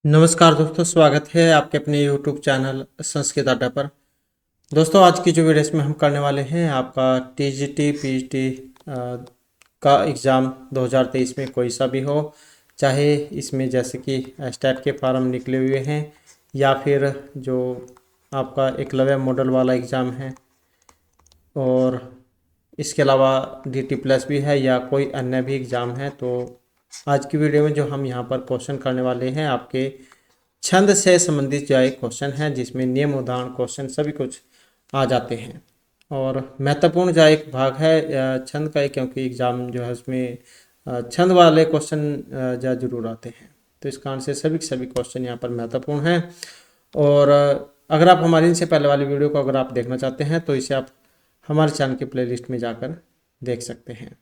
नमस्कार दोस्तों, स्वागत है आपके अपने YouTube चैनल संस्कृत अड्डा पर। दोस्तों, आज की जो वीडियो इसमें हम करने वाले हैं आपका TGT PGT का एग्ज़ाम 2023 में कोई सा भी हो, चाहे इसमें जैसे कि स्टेट के फार्म निकले हुए हैं या फिर जो आपका एकलव्य मॉडल वाला एग्ज़ाम है और इसके अलावा DT+ भी है या कोई अन्य भी एग्ज़ाम है। तो आज की वीडियो में जो हम यहाँ पर क्वेश्चन करने वाले हैं आपके छंद से संबंधित जो एक क्वेश्चन है जिसमें नियम उदाहरण क्वेश्चन सभी कुछ आ जाते हैं और महत्वपूर्ण जो एक भाग है छंद का है, क्योंकि एग्ज़ाम जो है उसमें छंद वाले क्वेश्चन जो जरूर आते हैं। तो इस कारण से सभी के सभी क्वेश्चन यहाँ पर महत्वपूर्ण हैं। और अगर आप हमारी इनसे पहले वाली वीडियो को अगर आप देखना चाहते हैं तो इसे आप हमारे चैनल की प्लेलिस्ट में जाकर देख सकते हैं।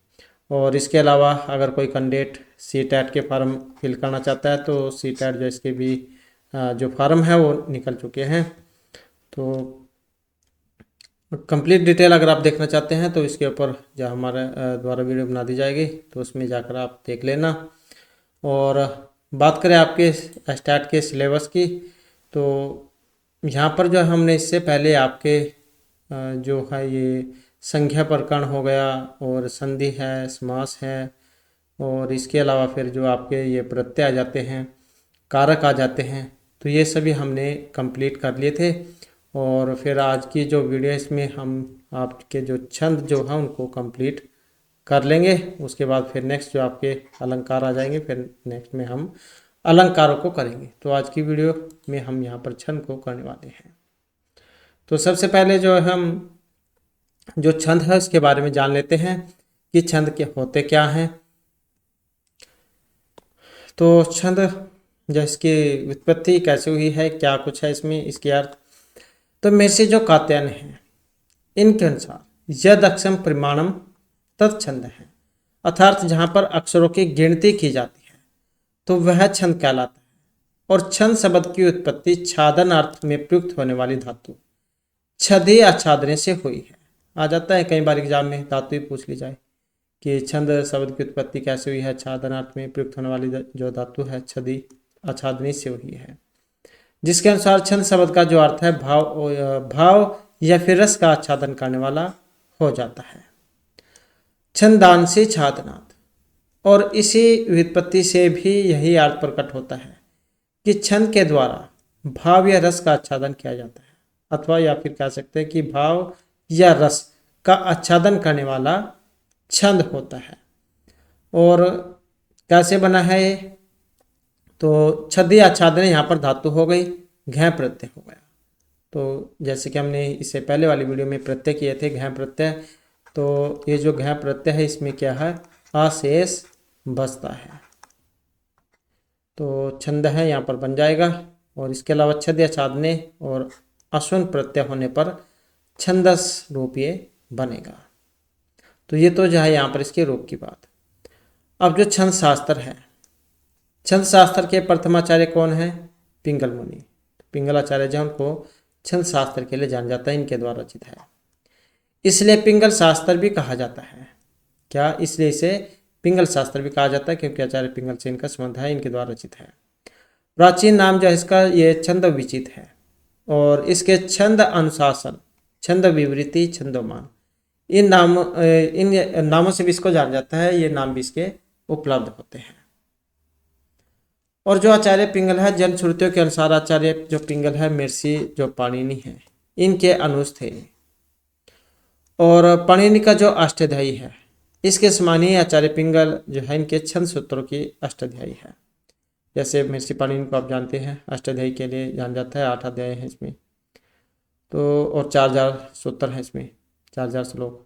और इसके अलावा अगर कोई कैंडिडेट CTET के फार्म फिल करना चाहता है तो CTET जो इसके भी जो फार्म है वो निकल चुके हैं। तो कंप्लीट डिटेल अगर आप देखना चाहते हैं तो इसके ऊपर जो हमारे द्वारा वीडियो बना दी जाएगी तो उसमें जाकर आप देख लेना। और बात करें आपके स्टार्ट के सिलेबस की, तो यहाँ पर जो हमने इससे पहले आपके जो है ये संज्ञा प्रकरण हो गया और संधि है, समास है और इसके अलावा फिर जो आपके ये प्रत्यय आ जाते हैं, कारक आ जाते हैं, तो ये सभी हमने कंप्लीट कर लिए थे। और फिर आज की जो वीडियो इसमें हम आपके जो छंद जो है उनको कंप्लीट कर लेंगे। उसके बाद फिर नेक्स्ट जो आपके अलंकार आ जाएंगे, फिर नेक्स्ट में हम अलंकारों को करेंगे। तो आज की वीडियो में हम यहाँ पर छंद को करने वाले हैं। तो सबसे पहले जो हम जो छंद है उसके बारे में जान लेते हैं कि छंद के होते क्या हैं। तो छंद जो इसकी उत्पत्ति कैसे हुई है, क्या कुछ है इसमें, इसके अर्थ। तो महर्षि जो कात्यायन है इनके अनुसार यद अक्षम परिमाणम तत्छंद है, अर्थात जहाँ पर अक्षरों की गिनती की जाती है तो वह छंद कहलाता है। और छंद शब्द की उत्पत्ति छादन अर्थ में प्रयुक्त होने वाली धातु छदे आच्छादने से हुई है। आ जाता है कई बार एग्जाम में धातु ही पूछ ली जाए कि छंद शब्द की उत्पत्ति कैसे हुई है, छादनार्थ में प्रयुक्त होने वाली जो धातु है छदी आच्छादनी से हुई है। जिसके अनुसार छंद शब्द का जो अर्थ है भाव या फिर रस का आच्छादन करने वाला हो जाता है। छंदांशी छादनात्, और इसी व्युत्पत्ति से भी यही अर्थ प्रकट होता है कि छंद के द्वारा भाव या रस का आच्छादन किया जाता है, अथवा या फिर कह सकते हैं कि भाव या रस का आच्छादन करने वाला छंद होता है। और कैसे बना है ये, तो छदी आच्छादन यहाँ पर धातु हो गई, घै प्रत्यय हो गया। तो जैसे कि हमने इससे पहले वाली वीडियो में प्रत्यय किए थे घै प्रत्यय, तो ये जो घै प्रत्यय है इसमें क्या है, अशेष बसता है, तो छंद है यहाँ पर बन जाएगा। और इसके अलावा छद आच्छादने और अश्वन प्रत्यय होने पर छंदस रूप ये बनेगा। तो ये तो जो है यहाँ पर इसके रूप की बात। अब जो छंद शास्त्र है, छंद शास्त्र के प्रथमाचार्य कौन है, पिंगल मुनि। पिंगल आचार्य जो उनको छंद शास्त्र के लिए जाना जाता है, इनके द्वारा रचित है, इसलिए पिंगल शास्त्र भी कहा जाता है। क्या, इसलिए इसे पिंगल शास्त्र भी कहा जाता है क्योंकि आचार्य पिंगल से इनका संबंध है, इनके द्वारा रचित है। प्राचीन नाम जो है इसका ये छंद विचित है और इसके छंद अनुशासन, छंद विवृति, छंदोमान, इन नामों से भी इसको जाना जाता है, ये नाम भी इसके उपलब्ध होते हैं। और जो आचार्य पिंगल है, जन श्रुतियों के अनुसार आचार्य जो पिंगल है महर्षि जो पाणिनि है इनके अनुज थे। और पाणिनि का जो अष्टाध्यायी है इसके समान ही आचार्य पिंगल जो है इनके छंद सूत्रों की अष्टाध्यायी है। जैसे महर्षि पाणिनि को आप जानते हैं अष्टाध्यायी के लिए जाना जाता है, 8 अध्याय है इसमें, तो और 4000 सूत्र है इसमें, 4000 श्लोक।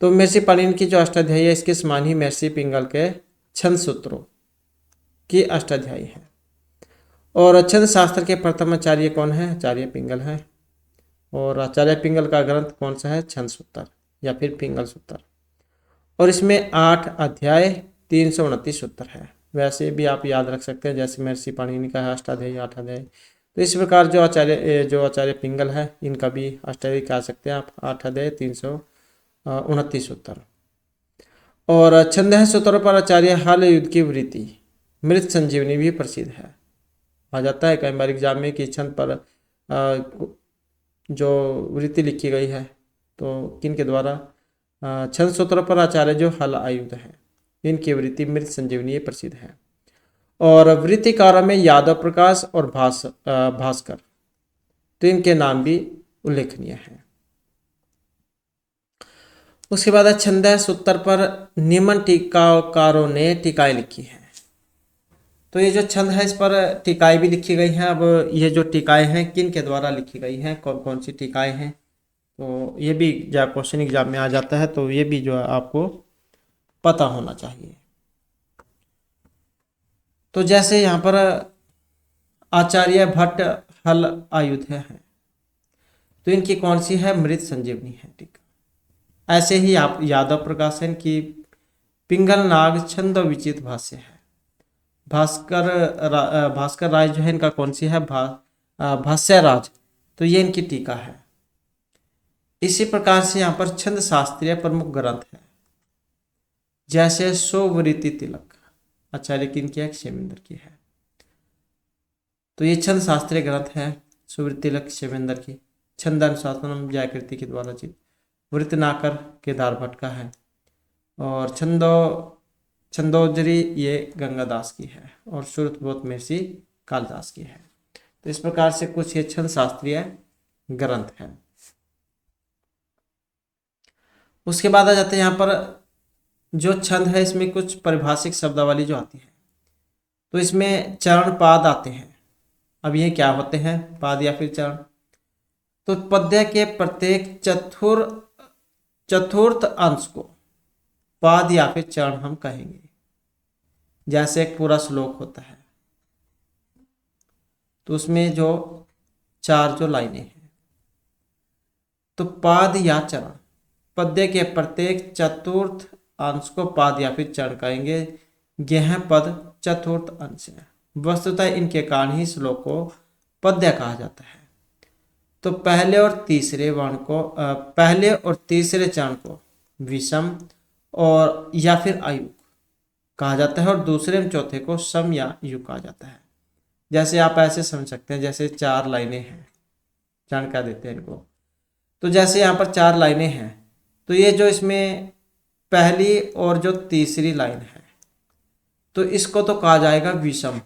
तो महर्षि पाणिनि की जो अष्टाध्यायी है इसके समान ही महर्षि पिंगल के छंद सूत्रों की अष्टाध्यायी है। और छंद शास्त्र के प्रथम आचार्य कौन है, आचार्य पिंगल है। और आचार्य पिंगल का ग्रंथ कौन सा है, छंद सूत्र या फिर पिंगल सूत्र। और इसमें 8 अध्याय 329 सूत्र है। वैसे भी आप याद रख सकते हैं, जैसे महर्षि पाणिनि का है अष्टाध्यायी 8 अध्याय, तो इस प्रकार जो आचार्य पिंगल है इनका भी अष्टाध्यायी कह सकते हैं आप, 8 अध्याय 329 सूत्र। और छंद सूत्रों पर आचार्य हाल युद्ध की वृत्ति मृत संजीवनी भी प्रसिद्ध है। आ जाता है कई बार एग्जाम में कि छंद पर जो वृत्ति लिखी गई है तो किन के द्वारा, छंद सूत्र पर आचार्य जो हल आयुध है, इनकी वृत्ति मृत संजीवनी प्रसिद्ध है। और वृत्तिकारों में यादव प्रकाश और भास्कर, तो इनके नाम भी उल्लेखनीय है। उसके बाद छंद सूत्र पर निम्न टीकाकारों ने टीकाएं लिखी हैं। तो ये जो छंद है इस पर टीकाएं भी लिखी गई हैं। अब ये जो टीकाएं हैं किन के द्वारा लिखी गई हैं, कौन कौन सी टीकाएं हैं, तो ये भी जब क्वेश्चन एग्जाम में आ जाता है तो ये भी जो है आपको पता होना चाहिए। तो जैसे यहाँ पर आचार्य भट्ट हल आयुध है, तो इनकी कौन सी है, मृत संजीवनी है टीका। ऐसे ही आप यादव प्रकाशन की पिंगल नाग छंद विचित भाष्य है। भास्कर राय जो है इनका कौन सी है, भाष्य राज, तो ये इनकी टीका है। इसी प्रकार से यहाँ पर छंद शास्त्रीय प्रमुख ग्रंथ है, जैसे सोवृत्ति तिलक आचार्य किनकी है, क्षेमेंद्र की है। तो ये छंद शास्त्रीय ग्रंथ है सुवृत्ति तिलक क्षेमेंद्र की। छंद अनुशासनम जयकृति के द्वारा रचित। वृत्तनाकर केदार भट्ट का है। और छंदोजरी ये गंगादास की है। और श्रुतबोध महर्षि कालिदास की है। तो इस प्रकार से कुछ ये छंद शास्त्रीय ग्रंथ है। उसके बाद आ जाते हैं यहाँ पर जो छंद है इसमें कुछ परिभाषिक शब्दावली जो आती है। तो इसमें चरण पाद आते हैं। अब ये क्या होते हैं, पाद या फिर चरण। तो पद्य के प्रत्येक चतुर्थ अंश को पाद या फिर चरण हम कहेंगे। जैसे एक पूरा श्लोक होता है तो उसमें जो 4 जो लाइनें हैं, तो पाद या चरण। पद्य के प्रत्येक चतुर्थ अंश को पाद या फिर चरण कहेंगे। यह पद चतुर्थ अंश है। वस्तुतः इनके कारण ही श्लोक को पद्य कहा जाता है। तो पहले और तीसरे चरण को विषम और या फिर आयुक्त कहा जाता है और दूसरे और चौथे को सम या युग कहा जाता है। जैसे आप ऐसे समझ सकते हैं, जैसे 4 लाइनें हैं, चरण कह देते हैं इनको। तो जैसे यहाँ पर 4 लाइनें हैं, तो ये जो इसमें पहली और जो तीसरी लाइन है, तो इसको तो कहा जाएगा विषम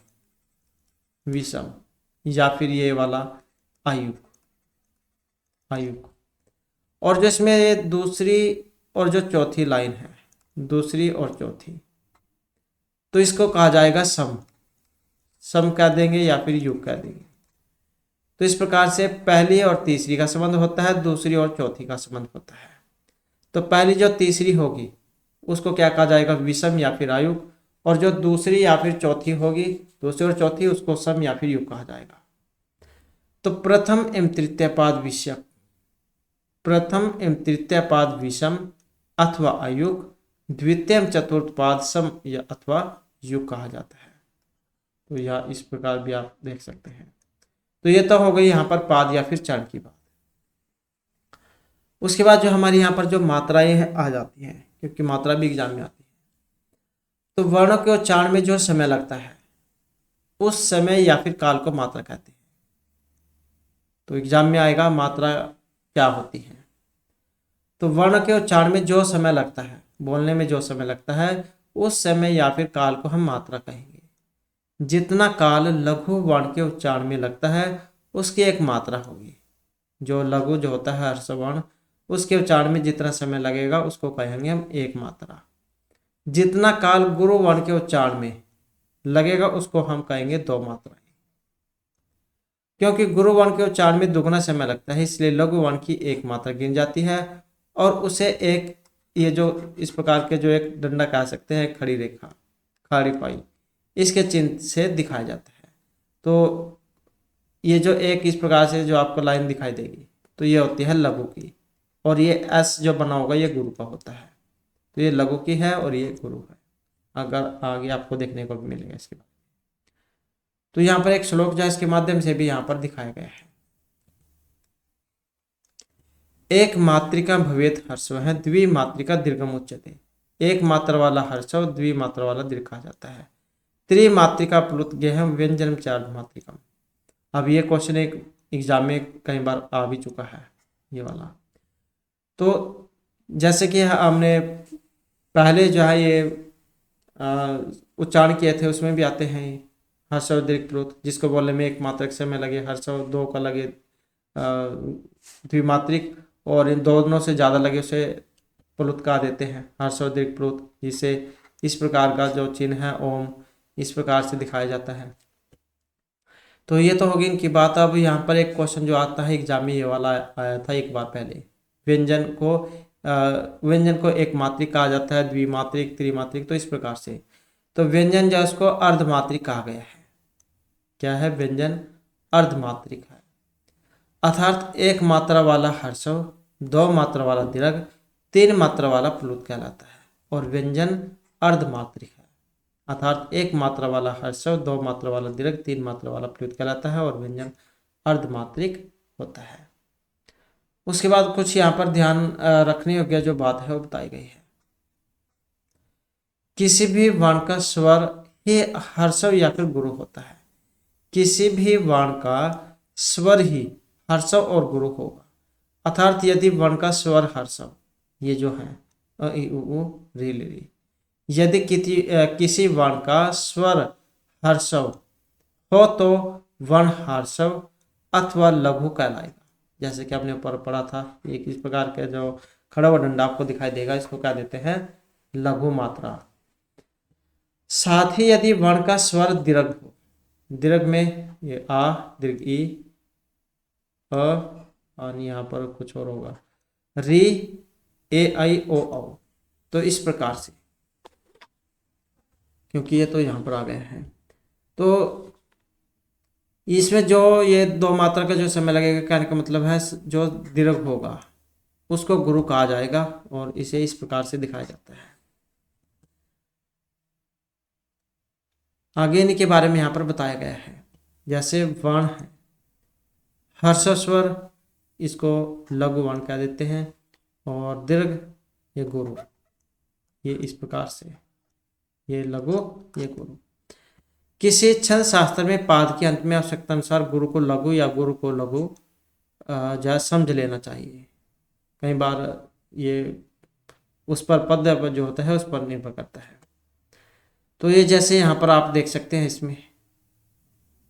या फिर ये वाला आयुक्त। और जो इसमें ये दूसरी और जो चौथी लाइन है, दूसरी और चौथी, तो इसको कहा जाएगा सम कह देंगे या फिर युग कह देंगे। तो इस प्रकार से पहली और तीसरी का संबंध होता है, दूसरी और चौथी का संबंध होता है। तो पहली जो तीसरी होगी उसको क्या कहा जाएगा, विषम या फिर आयुक्त। और जो दूसरी या फिर चौथी होगी, दूसरी और चौथी, उसको सम या फिर युग कहा जाएगा। तो प्रथम एवं तृतीय पाद विषम अथवा आयुक्त, द्वितीय एवं चतुर्थ पाद सम या अथवा युग कहा जाता है। तो यह इस प्रकार भी आप देख सकते हैं। तो ये तो हो गई यहाँ पर पाद या फिर चरण की बात। उसके बाद जो हमारी यहाँ पर जो मात्राएं हैं आ जाती हैं, क्योंकि मात्रा भी एग्जाम में आती है। तो वर्णों के उच्चारण में जो समय लगता है उस समय या फिर काल को मात्रा कहते हैं। तो एग्जाम में आएगा मात्रा क्या होती है। तो वर्ण के उच्चारण में जो समय लगता है, बोलने में जो समय लगता है, उस समय या फिर काल को हम मात्रा कहेंगे। जितना काल लघु वर्ण के उच्चारण में लगता है उसकी एक मात्रा होगी। जो लघु जो होता है हर्ष वर्ण, उसके उच्चारण में जितना समय लगेगा उसको कहेंगे हम एक मात्रा। जितना काल गुरु वर्ण के उच्चारण में लगेगा उसको हम कहेंगे 2 मात्राएं। क्योंकि गुरु वर्ण के उच्चारण में दुगना समय लगता है, इसलिए लघु वर्ण की 1 मात्रा गिन जाती है और उसे एक ये जो इस प्रकार के जो एक डंडा कह सकते हैं, खड़ी रेखा, खाड़ी पाई, इसके चिन्ह से दिखाया जाता है। तो ये जो एक इस प्रकार से जो आपको लाइन दिखाई देगी, तो ये होती है लघु की। और ये एस जो बना होगा ये गुरु का होता है। तो ये लघु की है और ये गुरु है। अगर आगे आपको देखने को भी मिलेगा इसके बाद। तो यहाँ पर एक श्लोक जो है इसके माध्यम से भी यहाँ पर दिखाया गया है। एक मात्रिका भवेत हर्षव है, द्विमात्रिका दीर्घम उच्यते। एक मात्रा वाला हर्षव द्विमात्रा वाला दीर्घ कहा जाता है। त्रिमात्रिका प्लुत गेहम व्यंजन चार्मात्रिकम। अब ये क्वेश्चन एक एग्जाम में कई बार आ भी चुका है ये वाला। तो जैसे कि हमने पहले जो है ये उच्चारण किए थे उसमें भी आते हैं हर्षव दीर्घ प्लुत, जिसको बोलने में एक मात्रक समय लगे, हर्षव दो का लगे द्विमात्रिक, और इन दोनों से ज़्यादा लगे उसे प्लुत कहा देते हैं, हर्षव दीर्घ प्लुत, जिसे इस प्रकार का जो चिन्ह है ओम इस प्रकार से दिखाया जाता है। तो ये तो होगी इनकी बात। अब यहाँ पर एक क्वेश्चन जो आता है एग्जाम में ये वाला आया था एक बार पहले, व्यंजन को एक मात्रिक कहा जाता है, द्विमात्रिक, त्रिमात्रिक, तो इस प्रकार से। तो व्यंजन जो उसको अर्धमात्रिक कहा गया है। क्या है? व्यंजन अर्धमात्रिक है, अर्थात एक मात्रा वाला हर्षव, दो मात्रा वाला दीर्घ, तीन मात्रा वाला प्लुत कहलाता है। और व्यंजन अर्धमात्रिक है, अर्थात एक मात्रा वाला हर्षव, दो मात्रा वाला दीर्घ, तीन मात्रा वाला प्लुत कहलाता है और व्यंजन अर्धमात्रिक होता है। उसके बाद कुछ यहाँ पर ध्यान रखने योग्य जो बात है वो बताई गई है। किसी भी वर्ण का स्वर ही हर्षव या फिर गुरु होता है। किसी भी वर्ण का स्वर ही हर्षव और गुरु होगा, अर्थात यदि वर्ण का स्वर हर्षव, ये जो है अ इ उ ऊ री ली री, यदि किसी वर्ण का स्वर हर्षव हो तो वर्ण हर्षव अथवा लघु कहलाएगा। जैसे कि आपने ऊपर पढ़ा था, एक इस प्रकार के जो खड़ा हुआ डंडा आपको दिखाई देगा, इसको क्या देते हैं? लघु मात्रा। साथ ही यदि वर्ण का स्वर दीर्घ हो, दीर्घ में ये आ, दीर्घ ई, और यहाँ पर कुछ और होगा, री, ए आई ओ औ, तो इस प्रकार से, क्योंकि ये तो यहाँ पर आ गए हैं, तो इसमें जो ये दो मात्रा का जो समय लगेगा, कहने का मतलब है जो दीर्घ होगा उसको गुरु कहा जाएगा और इसे इस प्रकार से दिखाया जाता है। आगे इनके बारे में यहाँ पर बताया गया है। जैसे वर्ण है हर्षव स्वर, इसको लघु वर्ण कह देते हैं, और दीर्घ ये गुरु, ये इस प्रकार से, ये लघु ये गुरु। किसी छंद शास्त्र में पाद के अंत में आवश्यकता अनुसार गुरु को लघु या गुरु को लघु जो समझ लेना चाहिए। कई बार ये उस पर पद जो होता है उस पर निर्भर करता है। तो ये जैसे यहाँ पर आप देख सकते हैं, इसमें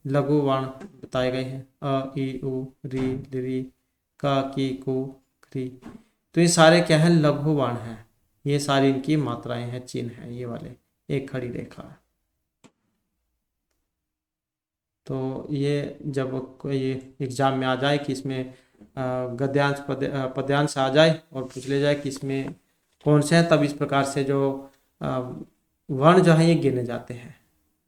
लघु वर्ण बताए गए हैं, अ ई उ री ली का की कु क्री, तो ये सारे क्या है? लघु वर्ण हैं। ये सारी इनकी मात्राएं हैं, चिन्ह हैं ये वाले, एक खड़ी रेखा। तो ये जब कोई एग्जाम में आ जाए कि इसमें गद्यांश पद्यांश आ जाए और पूछ ले जाए कि इसमें कौन से हैं, तब इस प्रकार से जो वर्ण जो है ये गिने जाते हैं,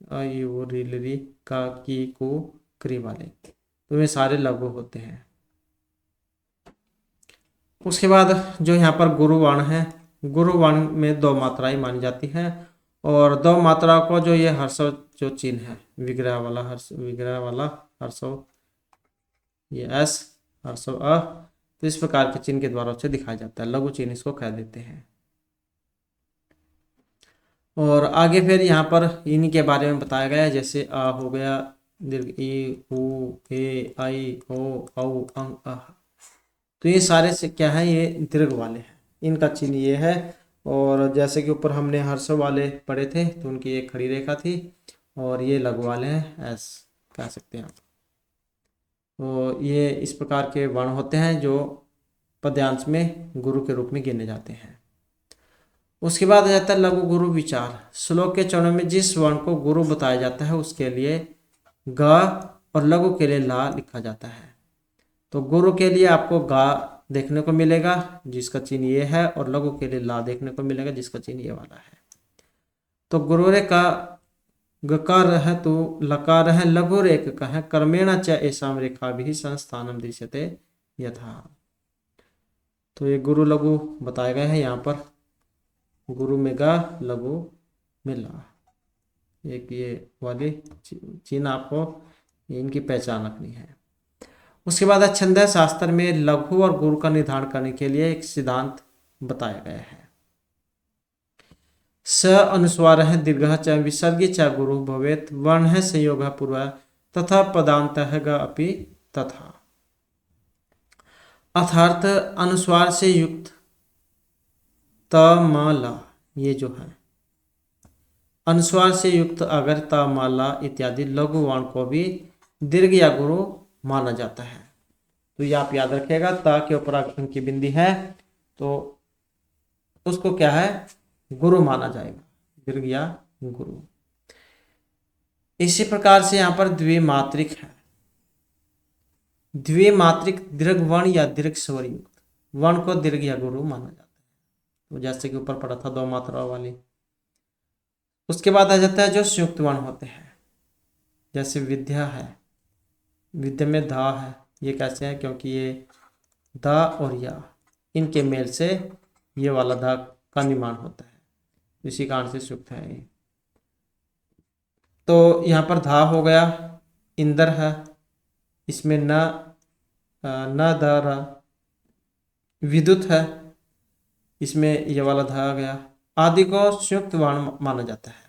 अ ई उ री ली का की कु क्री वाले, तो ये सारे लघु होते हैं। उसके बाद जो यहाँ पर गुरु वर्ण है, गुरु वर्ण में दो मात्राएं मानी जाती हैं, और दो मात्रा को जो ये हर्षव जो चिन्ह है, विग्रह वाला हर्षव, ये एस, हर्षव अ, तो इस प्रकार के चिन्ह के द्वारा उसे दिखाया जाता है, लघु चिन्ह इसको कह देते हैं। और आगे फिर यहाँ पर इन्हीं के बारे में बताया गया है, जैसे आ हो गया, दीर्घ ई उ ए आई ओ औ अंग अह, तो ये सारे से क्या है? ये दीर्घ वाले हैं, इनका चिन्ह ये है। और जैसे कि ऊपर हमने हर्षव वाले पढ़े थे तो उनकी एक खड़ी रेखा थी, और ये लघु वाले हैं, एस कह सकते हैं आप। तो ये इस प्रकार के वर्ण होते हैं जो पद्यांश में गुरु के रूप में गिने जाते हैं। उसके बाद आ जाता है लघु गुरु विचार। श्लोक के चरणों में जिस वर्ण को गुरु बताया जाता है उसके लिए ग और लघु के लिए ला लिखा जाता है। तो गुरु के लिए आपको गा देखने को मिलेगा जिसका चिन्ह ये है, और लघु के लिए ला देखने को मिलेगा जिसका चिन्ह ये वाला है। तो गुरु रे का गकार है तो लकार है, लघु रेख का है कर्मेण च ऐसा रेखा भी संस्थानम दृश्यते यथा। तो ये गुरु लघु बताए गए हैं यहाँ पर, गुरु में गा, लघु में ला, एक ये वाली चिन्ह आपको इनकी पहचान रखनी है। उसके बाद छंद शास्त्र में लघु और गुरु का निर्धारण करने के लिए एक सिद्धांत बताया गया है। स अनुस्वारः दीर्घः च विसर्गी च गुरु भवेत् वर्णः संयोगः पूर्वः तथा पदान्तः ग अपि तथा। अर्थात अनुस्वार से युक्त त म ला, ये जो है अनुस्वार से युक्त अगर त म ला इत्यादि लघु वर्ण को भी दीर्घ या गुरु माना जाता है। तो ये आप याद रखिएगा, त के ऊपर अंकी बिंदी है तो उसको क्या है, गुरु माना जाएगा, दीर्घ या गुरु। इसी प्रकार से यहाँ पर द्विमात्रिक है। द्विमात्रिक दीर्घ वर्ण या दीर्घ स्वर युक्त वर्ण को दीर्घ या गुरु माना जाता है। तो जैसे कि ऊपर पढ़ा था दो मात्रा वाली। उसके बाद आ जाता है जो संयुक्त वर्ण होते हैं, जैसे विद्या है, विद्या में धा है, ये कैसे है, क्योंकि ये धा और या इनके मेल से ये वाला धा का निर्माण होता है, इसी कारण से संयुक्त है ये। तो यहाँ पर धा हो गया, इंदर है, इसमें न ध र, विद्युत है, इसमें ये वाला धा आ गया, आदि को संयुक्त वर्ण माना जाता है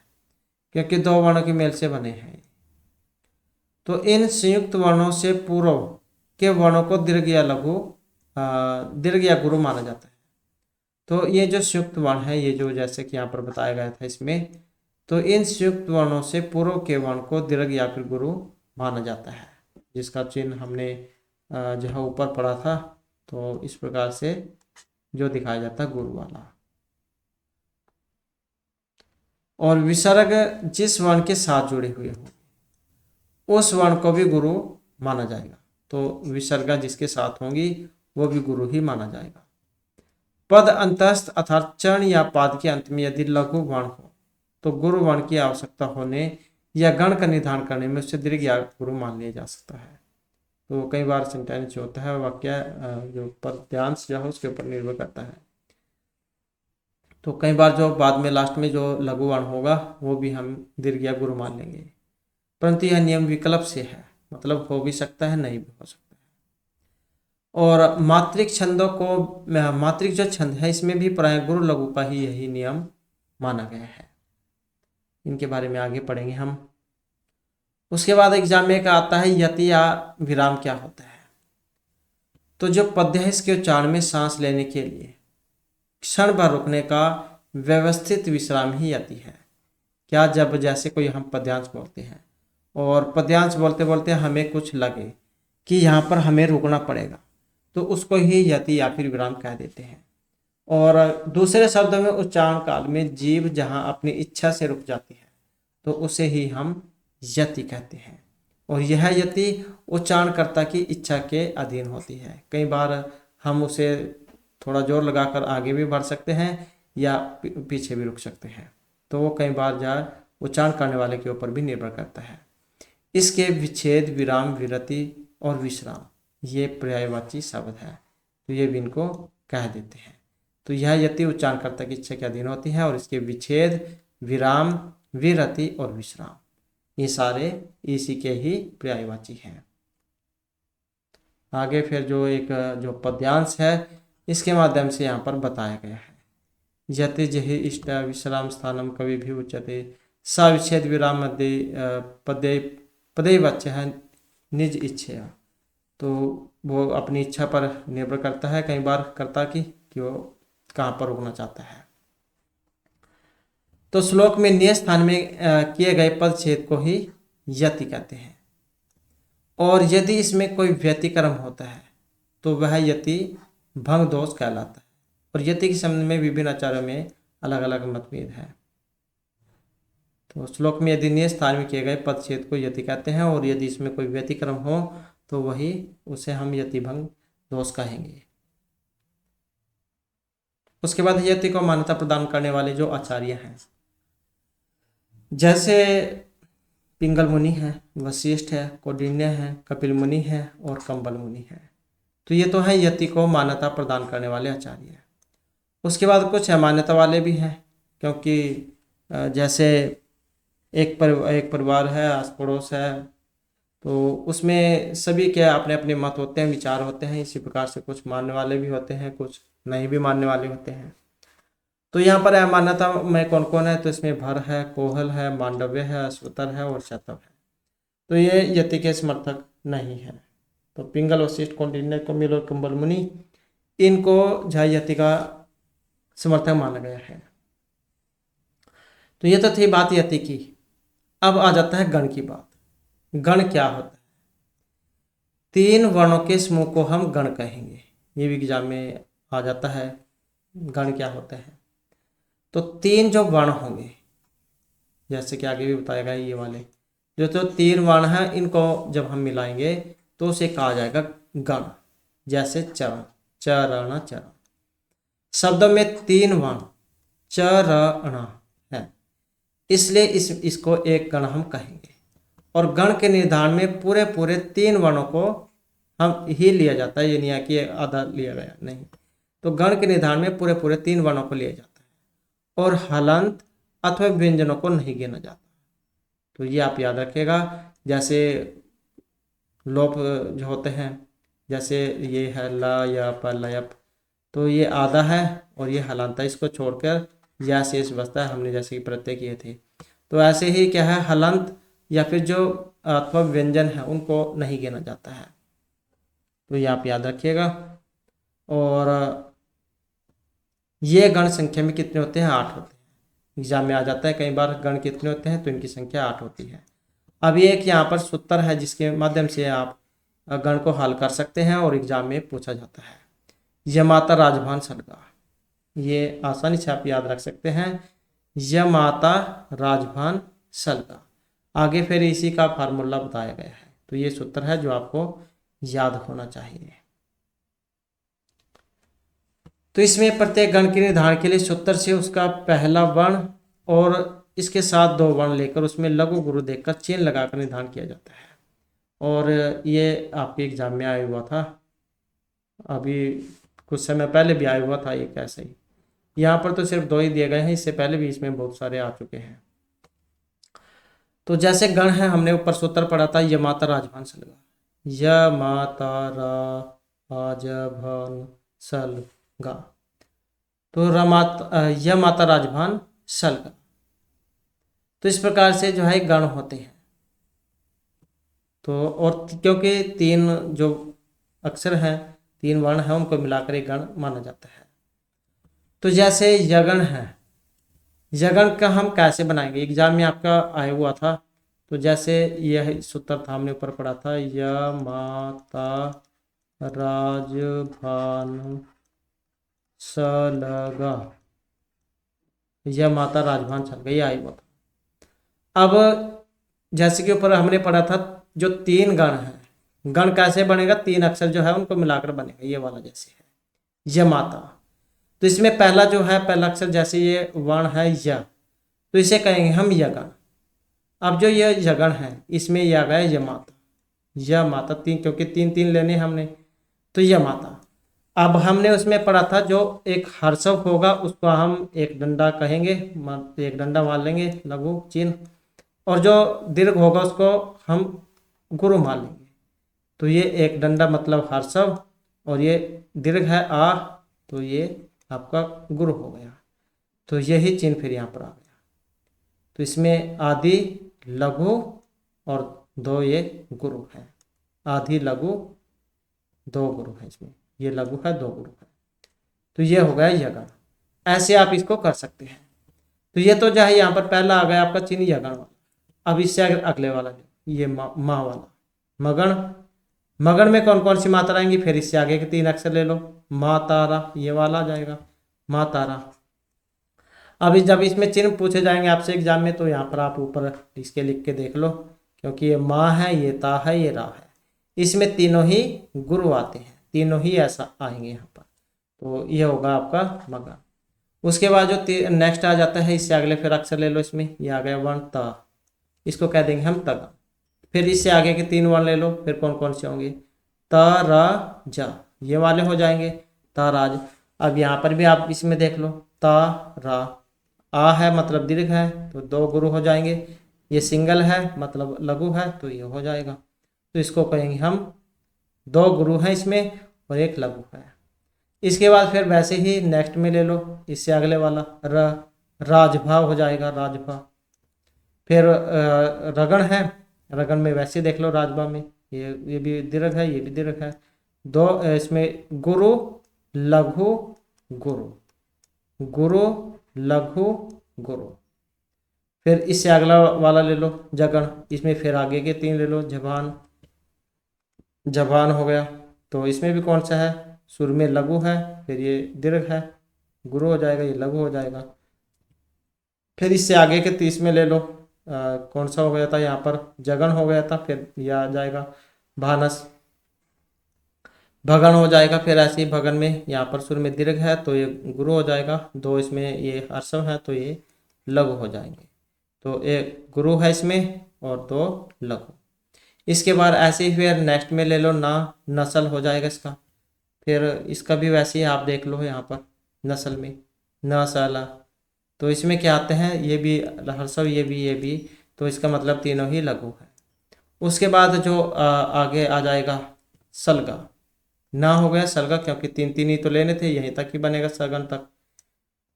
क्योंकि दो वर्णों के मेल से बने हैं। तो इन संयुक्त वर्णों से पूर्व के वर्णों को दीर्घ या लघु दीर्घ या गुरु माना जाता है। तो ये जो संयुक्त वर्ण है, ये जो जैसे कि यहाँ पर बताया गया था इसमें, तो इन संयुक्त वर्णों से पूर्व के वर्ण को दीर्घ या फिर गुरु माना जाता है, जिसका चिन्ह हमने जहाँ ऊपर पढ़ा था। तो इस प्रकार से जो दिखाया जाता है गुरु वाला। और विसर्ग जिस वर्ण के साथ जुड़े हुए हो उस वर्ण को भी गुरु माना जाएगा। तो विसर्गा जिसके साथ होंगी वो भी गुरु ही माना जाएगा। पद अंतस्थ अर्थात चरण या पाद के अंत में यदि लघु वर्ण हो तो गुरु वर्ण की आवश्यकता होने या गण का निर्धारण करने में उससे दीर्घ या गुरु मान लिया जा सकता है। तो कई बार सेंटेंस जो होता है वाक्य जो पद्यांश जो है उसके ऊपर निर्भर करता है। तो कई बार जो बाद में लास्ट में जो लघु वर्ण होगा वो भी हम दीर्घ या गुरु मान लेंगे, परंतु यह नियम विकल्प से है, मतलब हो भी सकता है नहीं भी हो सकता है। और मात्रिक छंदों को, मात्रिक जो छंद है इसमें भी प्राय गुरु लघु का ही यही नियम माना गया है। इनके बारे में आगे पढ़ेंगे हम। उसके बाद एग्जाम में का आता है यति या विराम क्या होता है। तो जो पद्य है इसके उच्चारण में सांस लेने के लिए क्षण भर रुकने का व्यवस्थित विश्राम ही यति है। क्या, जब जैसे कोई हम पद्यांश बोलते हैं और पद्यांश बोलते बोलते हमें कुछ लगे कि यहाँ पर हमें रुकना पड़ेगा तो उसको ही यति या फिर विराम कह देते हैं। और दूसरे शब्दों में उच्चारण काल में जीभ जहाँ अपनी इच्छा से रुक जाती है तो उसे ही हम यति कहते हैं। और यह यति उच्चारणकर्ता की इच्छा के अधीन होती है। कई बार हम उसे थोड़ा जोर लगाकर आगे भी बढ़ सकते हैं या पीछे भी रुक सकते हैं। तो वो कई बार उच्चारण करने वाले के ऊपर भी निर्भर करता है। इसके विच्छेद, विराम, विरति और विश्राम ये पर्यायवाची शब्द है, तो ये भी इनको कह देते हैं। तो यह यति उच्चारणकर्ता की इच्छा के अधीन होती है और इसके विच्छेद, विराम, विरति और विश्राम ये सारे इसी के ही पर्यायवाची हैं। आगे फिर जो पद्यांश है इसके माध्यम से यहाँ पर बताया गया है। यति जहि इष्ट विश्राम स्थानम कवि भी उच्यते सा विच्छेद विराम मध्य पदे वाच्य है निज इच्छया। तो वो अपनी इच्छा पर निर्भर करता है कई बार कर्ता की कि वो कहाँ पर रुकना चाहता है। तो श्लोक में नियत स्थान में किए गए पदच्छेद को ही यति कहते हैं। और यदि इसमें कोई व्यतिक्रम होता है तो वह यति भंग दोष कहलाता है। और यति के संबंध में विभिन्न आचार्यों में अलग अलग मतभेद है। तो श्लोक में यदि नियत स्थान में किए गए पदच्छेद को यति कहते हैं और यदि इसमें कोई व्यतिक्रम हो तो वही उसे हम यति भंग दोष कहेंगे। उसके बाद यति को मान्यता प्रदान करने वाले जो आचार्य हैं जैसे पिंगल मुनि है, वशिष्ठ है, कौंडिन्य है, कपिल मुनि है और कंबल मुनि है। तो ये तो है यति को मान्यता प्रदान करने वाले आचार्य हैं। उसके बाद कुछ अमान्यता वाले भी हैं, क्योंकि जैसे एक परिवार है, आस पड़ोस है, तो उसमें सभी के अपने अपने मत होते हैं, विचार होते हैं। इसी प्रकार से कुछ मानने वाले भी होते हैं, कुछ नहीं भी मानने वाले होते हैं। तो यहाँ पर मान्यता में कौन कौन है, तो इसमें भर है, कोहल है, मांडव्य है, अश्वतर है और शतव है। तो ये यति के समर्थक नहीं है। तो पिंगल, वशिष्ठ, कौंडिन्य, कौमिल और कुंभल मुनि, इनको जो है यति का समर्थक माना गया है। तो ये तो थी बात यति की। अब आ जाता है गण की बात। गण क्या होता है? 3 वर्णों के समूह को हम गण कहेंगे। ये भी एग्जाम में आ जाता है, गण क्या होते हैं। तो 3 जो वर्ण होंगे, जैसे कि आगे भी बताया गया, ये वाले जो तो 3 वर्ण हैं, इनको जब हम मिलाएंगे तो उसे कहा जाएगा गण। जैसे चरण, चरण, चरण। शब्दों में 3 वर्ण चरण है, इसलिए इसको एक गण हम कहेंगे। और गण के निर्धारण में पूरे पूरे 3 वर्णों को हम ही लिया जाता है, ये नहीं है कि आधा लिया गया, नहीं। तो गण के निर्धारण में पूरे पूरे 3 वर्णों को लिया जाता है और हलंत अथवा व्यंजनों को नहीं गिना जाता। तो ये आप याद रखिएगा। जैसे लोप जो होते हैं, जैसे ये है ल, या प, लयप, तो ये आधा है और ये हलांत है, इसको छोड़कर या शेष बचता है, हमने जैसे कि प्रत्यय किए थे। तो ऐसे ही क्या है, हलंत या फिर जो अथवा व्यंजन है उनको नहीं गिना जाता है। तो ये आप याद रखिएगा। और ये गण संख्या में कितने होते हैं? 8 होते हैं। एग्जाम में आ जाता है कई बार, गण कितने होते हैं, तो इनकी संख्या 8 होती है। अब ये एक यहाँ पर सूत्र है जिसके माध्यम से आप गण को हल कर सकते हैं और एग्जाम में पूछा जाता है। यमाता राजभान सलगा, ये आसानी से आप याद रख सकते हैं। यमाता राजभान सलगा, आगे फिर इसी का फार्मूला बताया गया है। तो ये सूत्र है जो आपको याद होना चाहिए। तो इसमें प्रत्येक गण के निर्धारण के लिए सूत्र से उसका पहला वर्ण और इसके साथ 2 वर्ण लेकर उसमें लघु गुरु देखकर चिन्ह लगाकर निर्धारण किया जाता है। और ये आपके एग्जाम में आया हुआ था, अभी कुछ समय पहले भी आया हुआ था एक ऐसा ही। यहाँ पर तो सिर्फ 2 ही दिए गए हैं, इससे पहले भी इसमें बहुत सारे आ चुके हैं। तो जैसे गण है, हमने ऊपर सूत्र पढ़ा था, यमाता राजभान सलगा, यमाता राजभान सलगा। तो यमाता राजभान सलगा। तो इस प्रकार से जो है गण होते हैं। तो और क्योंकि 3 जो अक्षर हैं, 3 वर्ण हैं, उनको मिलाकर एक गण माना जाता है। तो जैसे यगण है, यगण का हम कैसे बनाएंगे? एग्जाम में आपका आया हुआ था। तो जैसे यह सूत्र था, हमने ऊपर पढ़ा था, यमाता राजभान सलगा, यमाता राजभान सलगा, ये आया हुआ था। अब जैसे कि ऊपर हमने पढ़ा था, जो 3 गण हैं, गण कैसे बनेगा? 3 अक्षर जो है उनको मिलाकर बनेगा, ये वाला जैसे है यमाता। तो इसमें पहला जो है, पहला अक्षर जैसे ये वर्ण है य, तो इसे कहेंगे हम यगण। अब जो ये यगण है, इसमें यह आ गया यमाता, यमाता 3, क्योंकि 3 लेने हमने, तो यमाता। अब हमने उसमें पढ़ा था, जो एक हर्षव होगा उसको हम एक डंडा कहेंगे, एक डंडा मान लेंगे लघु चिन्ह, और जो दीर्घ होगा उसको हम गुरु मान लेंगे। तो ये एक डंडा मतलब हर्षव, और ये दीर्घ है आ, तो ये आपका गुरु हो गया। तो यही चिन्ह फिर यहाँ पर आ गया। तो इसमें आदि लघु और 2 ये गुरु है, आदि लघु 2 गुरु है, इसमें ये लघु है 2 गुरु है। तो ये हो गया यगण। ऐसे आप इसको कर सकते हैं। तो ये तो जो है यहाँ पर पहला आ गया आपका चिन्ह यगण वाला। अब इससे अगले वाला ये माँ वाला मगण। मगण में कौन कौन सी मात्रा आएंगी? फिर इससे आगे के 3 अक्षर ले लो, माँ तारा, ये वाला आ जाएगा माँ तारा। अभी जब इसमें चिन्ह पूछे जाएंगे आपसे एग्जाम में, तो यहाँ पर आप ऊपर इसके लिख के देख लो, क्योंकि ये माँ है, ये ता है, ये रा है। इसमें तीनों ही गुरु आते हैं, तीनों ही ऐसा आएंगे यहाँ पर। तो ये होगा आपका मगण। उसके बाद जो नेक्स्ट आ जाता है, इससे अगले फिर अक्षर ले लो, इसमें ये आ गया वर्ण ता, इसको कह देंगे हम तगन। फिर इससे आगे के 3 वर्ण ले लो, फिर कौन कौन से होंगे? त र जा, ये वाले हो जाएंगे ताराज। अब यहाँ पर भी आप इसमें देख लो, ता रा, आ है मतलब दीर्घ है, तो 2 गुरु हो जाएंगे। ये सिंगल है मतलब लघु है, तो ये हो जाएगा। तो इसको कहेंगे हम 2 गुरु हैं इसमें और 1 लघु है। इसके बाद फिर वैसे ही नेक्स्ट में ले लो, इससे अगले वाला राजभा हो जाएगा, राजभा। फिर रगण है, रगण में वैसे देख लो, राजभा में ये भी दीर्घ है, ये भी दीर्घ है। दो इसमें गुरु लघु गुरु, गुरु लघु गुरु। फिर इससे अगला वाला ले लो जगण, इसमें फिर आगे के 3 ले लो, जबान, जबान हो गया। तो इसमें भी कौन सा है, सुर में लघु है, फिर ये दीर्घ है, गुरु हो जाएगा, ये लघु हो जाएगा। फिर इससे आगे के 30 में ले लो, कौन सा हो गया था, यहाँ पर जगन हो गया था, फिर यह आ जाएगा भानस, भगन हो जाएगा। फिर ऐसे ही भगन में यहाँ पर सुर में दीर्घ है तो ये गुरु हो जाएगा, 2 इसमें ये हर्षव है तो ये लघु हो जाएंगे। तो एक गुरु है इसमें और 2 लघु। इसके बाद ऐसे ही फिर नेक्स्ट में ले लो ना, नस्ल हो जाएगा इसका। फिर इसका भी वैसे ही आप देख लो यहाँ पर नस्ल में नस्ल, तो इसमें क्या आते हैं, ये भी हर्षव, ये भी, तो इसका मतलब तीनों ही लघु है। उसके बाद जो आगे आ जाएगा सलगा, ना हो गया सलगा, क्योंकि 3 ही तो लेने थे, यहीं तक ही बनेगा सगन तक।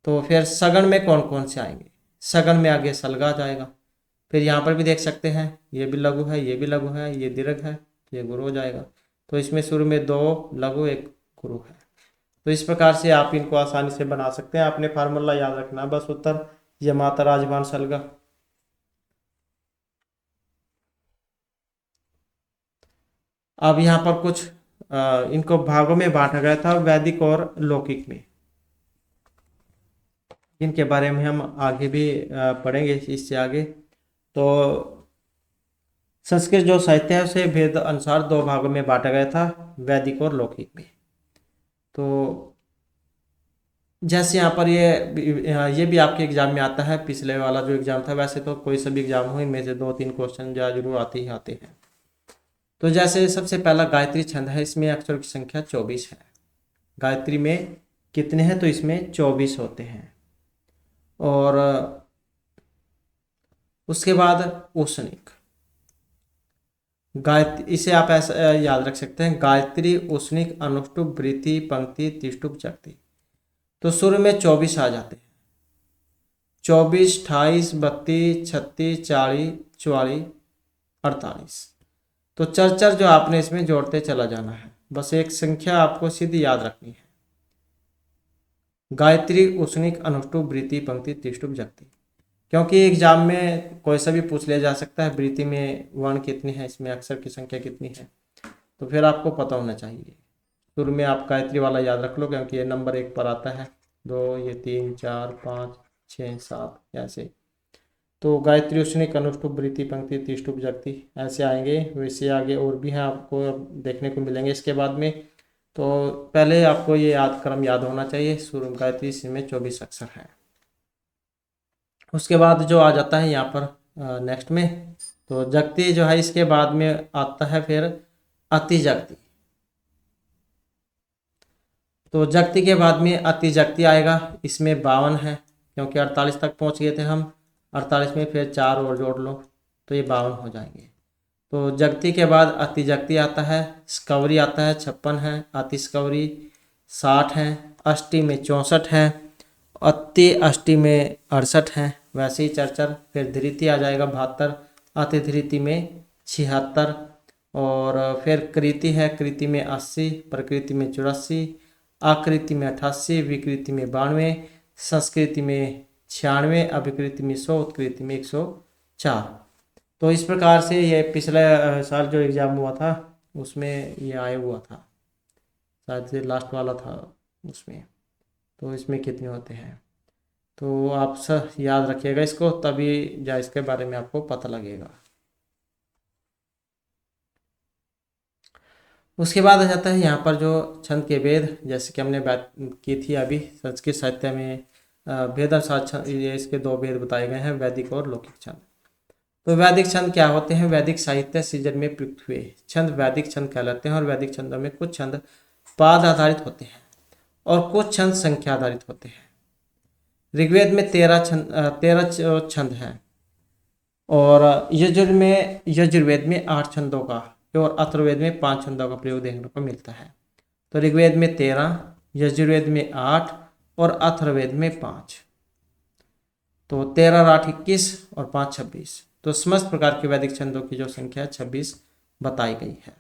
तो फिर सगन में कौन कौन से आएंगे, सगन में आगे सलगा आ जाएगा। फिर यहाँ पर भी देख सकते हैं, ये भी लघु है, ये भी लघु है, ये दीर्घ है, ये गुरु हो जाएगा। तो इसमें शुरू में 2 लघु 1 गुरु है। तो इस प्रकार से आप इनको आसानी से बना सकते हैं। आपने फार्मूला याद रखना, बस उत्तर ये माता राजभान सलगा। अब यहाँ पर कुछ इनको भागों में बांटा गया था, वैदिक और लौकिक में, इनके बारे में हम आगे भी पढ़ेंगे इससे आगे। तो संस्कृत जो साहित्य है उसे भेद अनुसार 2 भागों में बांटा गया था, वैदिक और लौकिक में। तो जैसे यहाँ पर ये भी आपके एग्जाम में आता है, पिछले वाला जो एग्जाम था, वैसे तो कोई सभी एग्जाम हो, इनमें से 2-3 क्वेश्चन जरूर आते ही आते हैं। तो जैसे सबसे पहला गायत्री छंद है, इसमें अक्षरों की संख्या 24 है। गायत्री में कितने हैं, तो इसमें 24 होते हैं। और उसके बाद उष्णिक गायत्री, इसे आप ऐसा याद रख सकते हैं, गायत्री उष्णिक अनुष्टुप वृत्ति पंक्ति त्रिष्टुप जगती। तो सुर में 24 आ जाते हैं, 24 28 32 36 40 44 48। तो चर जो आपने इसमें जोड़ते चला जाना है, बस एक संख्या आपको सीधी याद रखनी है, गायत्री उष्णिक अनुष्टुप वृत्ति पंक्ति त्रिष्टुप जगती। क्योंकि एग्जाम में कोई सा भी पूछ लिया जा सकता है, वृत्ति में वर्ण कितनी है, इसमें अक्षर की संख्या कितनी है, तो फिर आपको पता होना चाहिए। शुरू में आप गायत्री वाला याद रख लो, क्योंकि ये नंबर 1 पर आता है, 2 ये 3 4 5 6 7 ऐसे। तो गायत्री उष्णिक अनुष्टुप वृत्ति पंक्ति त्रिष्टुप जगती ऐसे आएंगे। वैसे आगे और भी हैं, आपको देखने को मिलेंगे इसके बाद में। तो पहले आपको ये क्रम याद होना चाहिए, सूर्य गायत्री, इसमें 24 अक्षर है। उसके बाद जो आ जाता है यहाँ पर नेक्स्ट में, तो जगती जो है, इसके बाद में आता है फिर अति जगती। तो जगती के बाद में अति जगती आएगा, इसमें 52 है, क्योंकि 48 तक पहुँच गए थे हम, 48 में फिर 4 और जोड़ लो तो ये 52 हो जाएंगे। तो जगती के बाद अति जगती आता है, स्कवरी आता है, 56 है, अति स्कवरी 60 है, अष्टी में 64 है, अति अष्टी में 68 है, वैसे ही चरचर। फिर धृति आ जाएगा 72, अति धृति में 76, और फिर कृति है, कृति में 80, प्रकृति में 84, आकृति में 88, विकृति में 92, संस्कृति में 96, अभिकृति में 100, उत्कृति में 104। तो इस प्रकार से ये पिछले साल जो एग्ज़ाम हुआ था उसमें ये आया हुआ था, शायद से लास्ट वाला था उसमें। तो इसमें कितने होते हैं, तो आप सब याद रखिएगा इसको, तभी या इसके बारे में आपको पता लगेगा। उसके बाद आ जाता है यहाँ पर जो छंद के भेद, जैसे कि हमने बात की थी अभी, संस्कृत साहित्य में भेद अनुसार छंद, ये इसके 2 भेद बताए गए हैं, वैदिक और लौकिक छंद। तो वैदिक छंद क्या होते हैं, वैदिक साहित्य सृजन में प्रयुक्त हुए छंद वैदिक छंद कहलाते हैं। और वैदिक छंदों में कुछ छंद पाद आधारित होते हैं और कुछ छंद संख्या आधारित होते हैं। ऋग्वेद में 13 छंद हैं, और यजुर्वेद में 8 छंदों का और अथर्ववेद में 5 छंदों का प्रयोग देखने को मिलता है। तो ऋग्वेद में 13, यजुर्वेद में 8 और अथर्ववेद में 5। तो 13 और 8 21 और 5 26। तो समस्त प्रकार के वैदिक छंदों की जो संख्या 26 बताई गई है।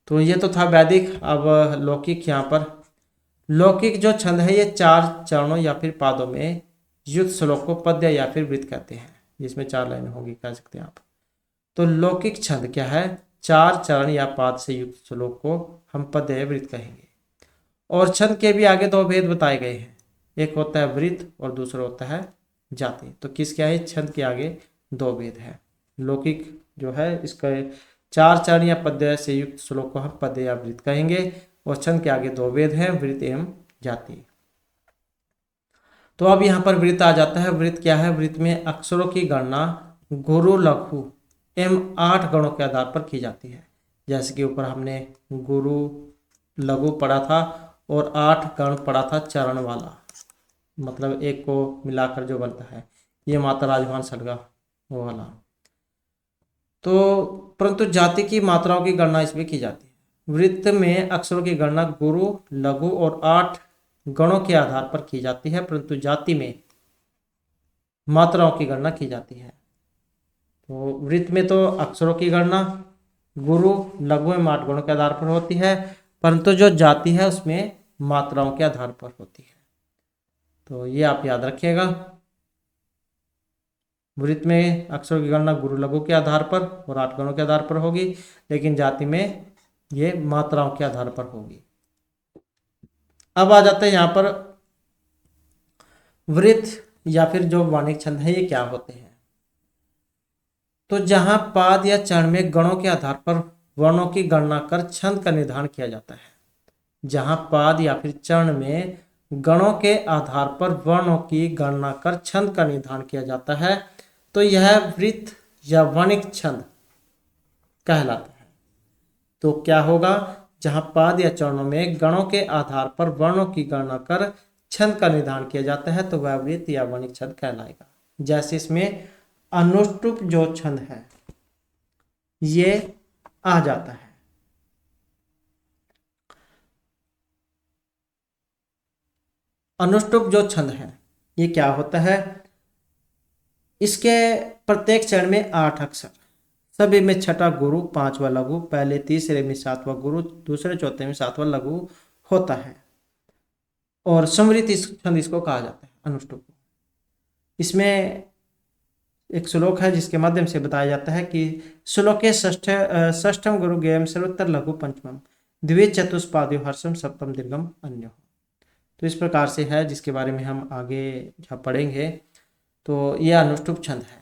तो ये तो था वैदिक। अब लौकिक, यहाँ पर लौकिक जो छंद है ये 4 चरणों या फिर पादों में युक्त श्लोक को पद्य या फिर वृत्त कहते हैं, जिसमें 4 लाइनें होगी कह सकते हैं आप। तो लौकिक छंद क्या है? 4 चरण या पाद से युक्त श्लोक को हम पद्य या वृत्त कहेंगे। और छंद के भी आगे 2 भेद बताए गए हैं, एक होता है वृत्त और दूसरा होता है जाति। तो किस क्या है? छंद के आगे 2 भेद है। लौकिक जो है इसका 4 चरण या पद्य से युक्त श्लोक को हम पद्य या वृत्त कहेंगे, और छंद के आगे 2 भेद हैं, वृत्त एवं जाति। तो अब यहाँ पर वृत्त आ जाता है। वृत्त क्या है? वृत्त में अक्षरों की गणना गुरु, लघु एवं 8 गणों के आधार पर की जाती है। जैसे कि ऊपर हमने गुरु, लघु पढ़ा था और 8 गण पढ़ा था चरण वाला, मतलब एक को मिलाकर जो बनता है, ये मात्रा, राजभान, सड़गा वो वाला। तो परंतु जाति की मात्राओं की गणना इसमें की जाती है। वृत्त में अक्षरों की गणना गुरु, लघु और 8 गणों के आधार पर की जाती है, परंतु जाति में मात्राओं की गणना की जाती है। तो वृत्त में तो अक्षरों की गणना गुरु, लघु एवं 8 गणों के आधार पर होती है, परंतु जो जाति है उसमें मात्राओं के आधार पर होती है। तो ये आप याद रखिएगा। वृत्त में अक्षरों की गणना गुरु, लघु के आधार पर और 8 गणों के आधार पर होगी, लेकिन जाति में ये मात्राओं के आधार पर होगी। अब आ जाते हैं यहाँ पर वृत्त या फिर जो वाणिक छंद है ये क्या होते हैं। तो जहां पाद या चरण में गणों के आधार पर वर्णों की गणना कर छंद का निर्धारण किया जाता है। जहां पाद या फिर चरण में गणों के आधार पर वर्णों की गणना कर छंद का निर्धारण किया जाता है, तो यह वृत्त या वाणिक छंद कहलाता है। तो क्या होगा? जहां पाद या चरणों में गणों के आधार पर वर्णों की गणना कर छंद का निर्धारण किया जाता है, तो वह वृत्त या वाणिक छंद कहलाएगा। जैसे इसमें अनुष्टुप जो छंद है ये आ जाता है। अनुष्टुप जो छंद है ये क्या होता है? इसके प्रत्येक चरण में 8 अक्षर, सभी में छठा गुरु, 5वां लघु, पहले तीसरे में 7वां गुरु, दूसरे चौथे में 7वां लघु होता है। और समृत छंद इसको कहा जाता है, अनुष्टुप। इसमें एक श्लोक है जिसके माध्यम से बताया जाता है कि श्लोके षष्ठम गुरु गेयम सर्वोत्तर लघु पंचमम द्वि चतुष्पाद्यो हर्षम सप्तम दीर्घम अन्यो। तो इस प्रकार से है, जिसके बारे में हम आगे जहाँ पढ़ेंगे। तो यह अनुष्टुप छंद है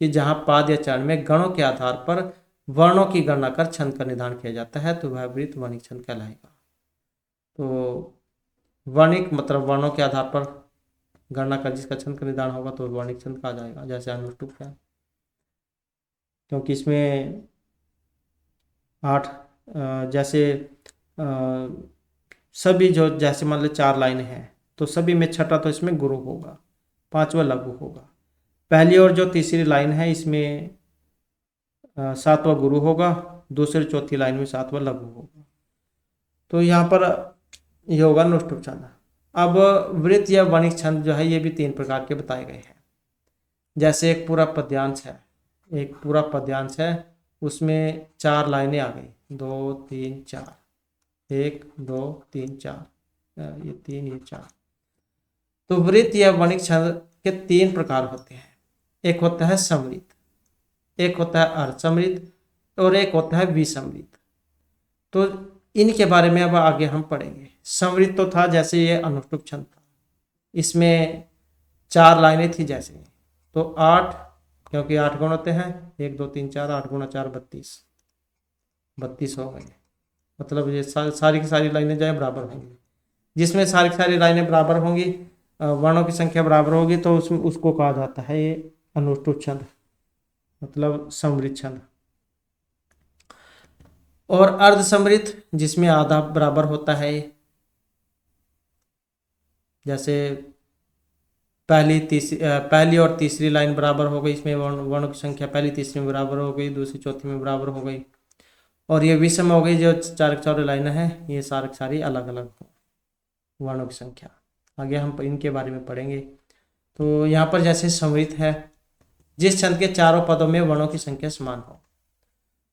कि जहाँ पाद या चरण में गणों के आधार पर वर्णों की गणना कर छंद का निर्धारण किया जाता है, तो वह वृत्त वाणिक छंद कहलाएगा। तो वर्णिक मतलब वर्णों के आधार पर गणना कर जिसका छंद का निर्धारण होगा तो वर्णिक छंद कहा जाएगा, जैसे अनुष्टुप है। क्योंकि इसमें 8 जैसे सभी जो जैसे मान लो 4 लाइनें हैं तो सभी में छठा तो इसमें गुरु होगा, 5वां लघु होगा। पहली और जो तीसरी लाइन है इसमें 7वां गुरु होगा, दूसरी चौथी लाइन में 7वां लघु होगा। तो यहाँ पर यह होगा अनुष्टुप छंद। अब वृत्त या वाणिक छंद जो है ये भी 3 प्रकार के बताए गए हैं। जैसे एक पूरा पद्यांश है, एक पूरा पद्यांश है, उसमें 4 लाइनें आ गई, 2 3 4, 1 2 3 4, ये 3 ये 4। तो वृत्त या वाणिक छंद के 3 प्रकार होते हैं। एक होता है समृत, एक होता है अर्धसमृत और एक होता है विसमृत। तो इनके बारे में अब आगे हम पढ़ेंगे। समृत तो था जैसे ये अनुष्टुप छंद था, इसमें 4 लाइनें थी जैसे, तो 8 क्योंकि 8 गुण होते हैं, 1 2 3 4, 8 गुणा 4 32 हो गए। मतलब ये सारी की सारी लाइनें जो है बराबर होंगी। जिसमें सारी की सारी लाइनें बराबर होंगी, वर्णों की संख्या बराबर होगी, तो उसमें उसको कहा जाता है ये अनुष्टुप छंद, मतलब समृत छंद। और अर्धसमृत जिसमें आधा बराबर होता है, जैसे पहली और तीसरी लाइन बराबर हो गई, इसमें वर्णों की संख्या पहली तीसरी में बराबर हो गई, दूसरी चौथी में बराबर हो गई। और ये विषम हो गई, जो चारों लाइनें हैं ये सारी अलग अलग हो वर्णों की संख्या। आगे हम इनके बारे में पढ़ेंगे। तो यहाँ पर जैसे समृद्ध है, जिस छंद के चारों पदों में वर्णों की संख्या समान हो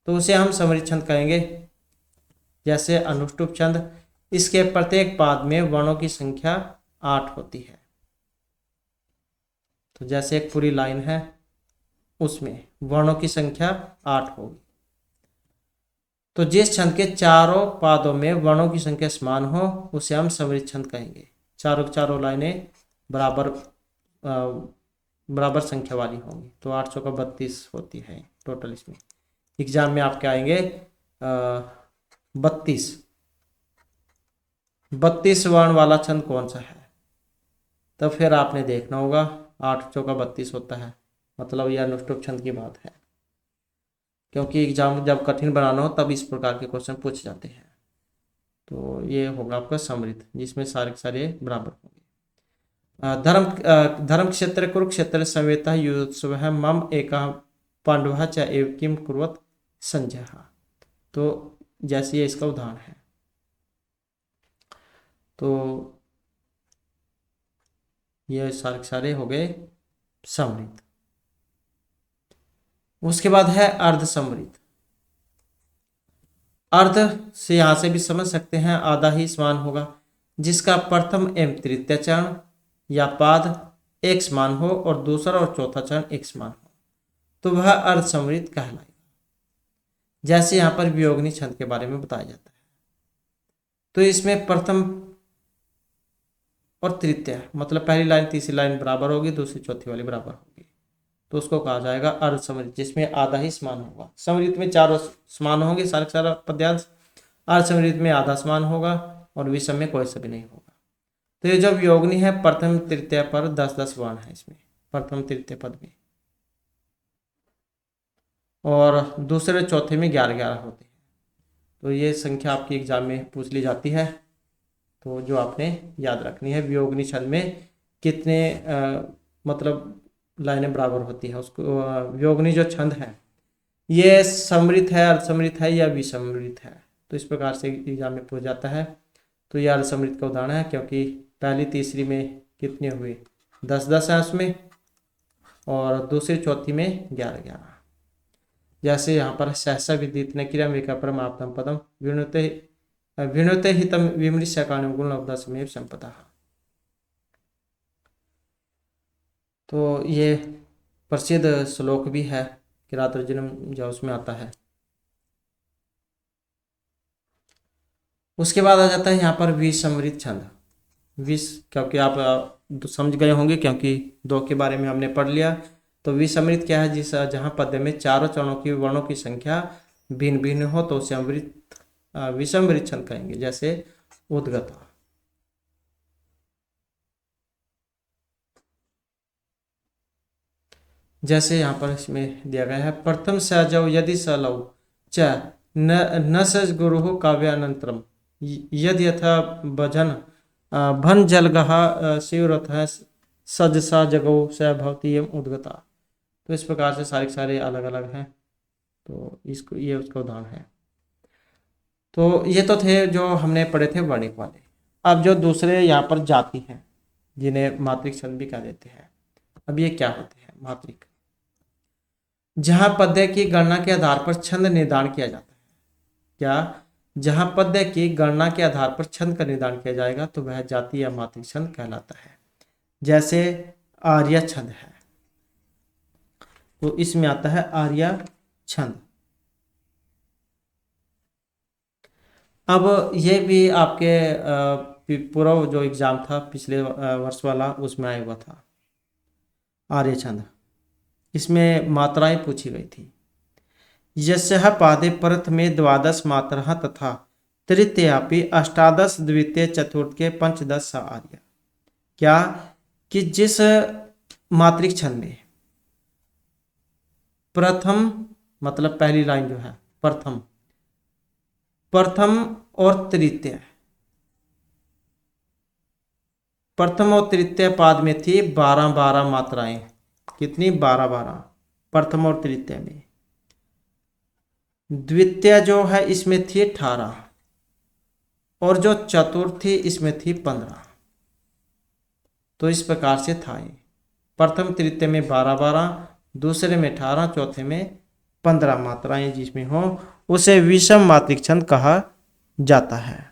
तो उसे हम समृद्ध छंद कहेंगे। जैसे अनुष्टुप छंद, इसके प्रत्येक पाद में वर्णों की संख्या 8 होती है। तो जैसे एक पूरी लाइन है उसमें वर्णों की संख्या 8 होगी। तो जिस छंद के चारों पादों में वर्णों की संख्या समान हो उसे हम समृद्ध छंद कहेंगे। चारों लाइनें बराबर संख्या वाली होंगी। तो 8 चौका 32 होती है टोटल। इसमें एग्जाम में आपके आएंगे 32 वर्ण वाला छंद कौन सा है, तब फिर आपने देखना होगा। 8 चौका 32 होता है, मतलब यह अनुष्टुप छंद की बात है, क्योंकि एग्जाम जब कठिन बनाना हो तब इस प्रकार के क्वेश्चन पूछे जाते हैं। तो ये होगा आपका समृद्ध, जिसमें सारे बराबर होंगे। धर्म क्षेत्र कुरुक्षेत्र संवेता युत्सव मम एका पांडव च एव किम कुर्वत संजय। तो जैसे ये इसका उदाहरण है। तो ये सारे हो गए समृद्ध। उसके बाद है अर्ध समृद्ध। अर्ध से यहां से भी समझ सकते हैं आधा ही समान होगा, जिसका प्रथम एवं तृतीय चरण या पाद एक समान हो और दूसरा और चौथा चरण एक समान हो तो वह अर्ध समृद्ध कहलाएगा। जैसे यहां पर वियोगनी छंद के बारे में बताया जाता है। तो इसमें प्रथम और तृतीय, मतलब पहली लाइन तीसरी लाइन बराबर होगी, दूसरी चौथी वाली बराबर होगी, तो उसको कहा जाएगा अर्ध समृद्ध, जिसमें आधा ही समान होगा। समृद्ध में चारों समान होंगे, सारा पद्यांश। अर्ध समृद्ध में आधा समान होगा और विषम में कोई सा भी नहीं होगा। तो ये जो वियोगनी है, प्रथम तृतीय पर 10-10 वर्ण है इसमें, प्रथम तृतीय पद में, और दूसरे चौथे में 11-11 होते हैं। तो ये संख्या आपकी एग्जाम में पूछ ली जाती है, तो जो आपने याद रखनी है वियोगनी छंद में कितने मतलब लाइनें बराबर होती है। उसको वियोगनी जो छंद है ये समृद्ध है, अर्धसमृद्ध है या विसमृद्ध है, तो इस प्रकार से एग्जाम में पूछ जाता है। तो यह अर्धसमृद्ध का उदाहरण है, क्योंकि पहली तीसरी में कितने हुए 10-10 है उसमें, और दूसरी चौथी में 11-11। जैसे यहाँ पर सहसा विदित न क्रिया विका परमाप्तम पदम विनुते हितम विमृश्य कारणम गुण लब्धा समेव संपदा। तो ये प्रसिद्ध श्लोक भी है किरातर्जुनम, जो उसमें आता है। उसके बाद आ जाता है यहाँ पर विसमृद्ध छंद। क्योंकि आप समझ गए होंगे, क्योंकि 2 के बारे में हमने पढ़ लिया। तो विसमृद्ध क्या है, जहाँ पद्य में चारों चरणों की वर्णों की संख्या भिन्न भिन्न हो तो उसे विसमृद्ध छंद कहेंगे। जैसे उद्गत, जैसे यहाँ पर इसमें दिया गया है प्रथम सहजौ यदि सलौ च न सज गुरु काव्यानंतरम यदि यथा भजन भन जलगहा शिवरथ सजसा जगौ स भवती एवं उद्गता। तो इस प्रकार से सारे अलग अलग हैं। तो इसको ये उसका उदाहरण है। तो ये तो थे जो हमने पढ़े थे वर्णिक वाले। अब जो दूसरे यहाँ पर जाति हैं, जिन्हें मात्रिक छंद भी कह देते हैं, अब ये क्या होते हैं मात्रिक? जहां पद्य की गणना के आधार पर छंद निर्धारण किया जाता है। क्या? जहां पद्य की गणना के आधार पर छंद का निर्धारण किया जाएगा तो वह जाति या मात्रिक छंद कहलाता है। जैसे आर्य छंद है, तो इसमें आता है आर्य छंद। अब ये भी आपके पूर्व जो एग्जाम था पिछले वर्ष वाला, उसमें आया हुआ था आर्य छंद। इसमें मात्राएं पूछी गई थी। यस्यः पादे प्रथमे 12 मात्रः तथा तृतीयापि 18 द्वितीय चतुर्थे पंचदश आर्य। क्या? कि जिस मात्रिक छंद में प्रथम, मतलब पहली लाइन जो है प्रथम और तृतीय, प्रथम और तृतीय पाद में थी 12-12 मात्राएं। कितनी? 12-12 प्रथम और तृतीय में। द्वितीय जो है इसमें थी 18 और जो चतुर्थी इसमें थी 15। तो इस प्रकार से था ये। प्रथम तृतीय में 12-12, दूसरे में 18, चौथे में 15 मात्राएं जिसमें हो उसे विषम मात्रिक छंद कहा जाता है।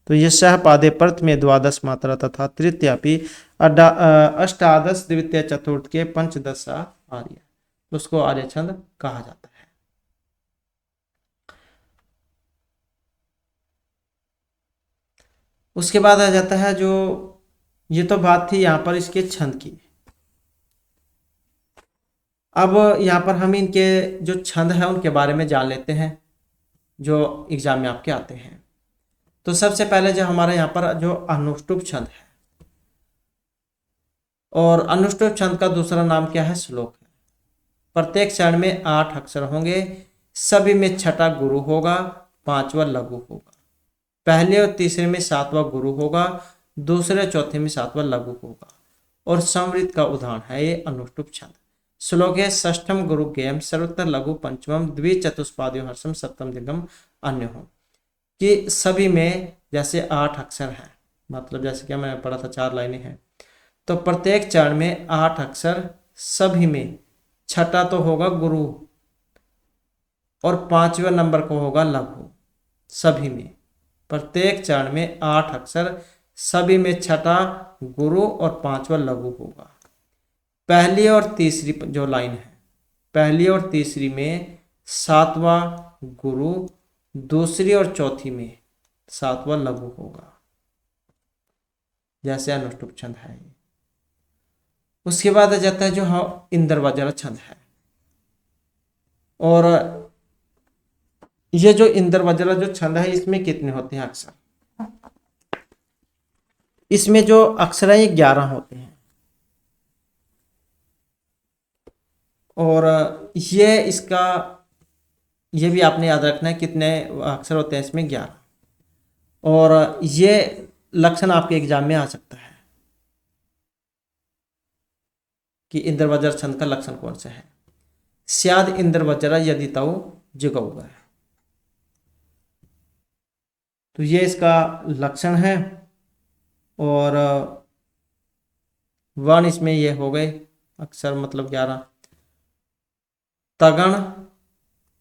तो ये सहपादे प्रथम द्वादश मात्रा तथा तृतीयापि अष्टादश द्वितीय चतुर्थ के पंचदश आर्य, उसको आर्य छंद कहा जाता है। उसके बाद आ जाता है जो, ये तो बात थी यहाँ पर इसके छंद की। अब यहाँ पर हम इनके जो छंद है उनके बारे में जान लेते हैं जो एग्जाम में आपके आते हैं। तो सबसे पहले जो हमारे यहाँ पर जो अनुष्टुप छंद है, और अनुष्टुप छंद का दूसरा नाम क्या है? श्लोक है। प्रत्येक चरण में 8 अक्षर होंगे, सभी में छठा गुरु होगा, 5वां लघु होगा। पहले और तीसरे में 7वां गुरु होगा, दूसरे चौथे में 7वां लघु होगा। और समृद्ध का उदाहरण है ये अनुष्टुप छंद। श्लोक है षष्ठम गुरु गेयम सर्वत्र लघु पंचमम द्विचतुष्पाद्यो हर्षम सप्तम दीर्घम अन्य हो, कि सभी में जैसे 8 अक्षर हैं, मतलब जैसे क्या मैंने पढ़ा था 4 लाइनें हैं, तो प्रत्येक चरण में 8 अक्षर, सभी में छठा तो होगा गुरु और 5वें नंबर को होगा लघु। सभी में प्रत्येक चरण में 8 अक्षर, सभी में छठा गुरु और 5वां लघु होगा। पहली और तीसरी जो लाइन है, पहली और तीसरी में 7वां गुरु, दूसरी और चौथी में 7वां लघु होगा, जैसे अनुष्टुप छंद है। उसके बाद आ जाता है जो इंद्र वज्र छंद है। और ये जो इंद्र वज्र जो छंद है इसमें कितने होते हैं अक्षर? इसमें जो अक्षर है 11 होते हैं। और ये भी आपने याद रखना है कितने अक्षर होते हैं इसमें? 11। और ये लक्षण आपके एग्जाम में आ सकता है कि इंद्र वज्र छंद का लक्षण कौन सा है। स्याद इंद्र वज्र यदि तव जुगौगा है, तो ये इसका लक्षण है। और वन इसमें ये हो गए अक्षर, मतलब 11। तगण,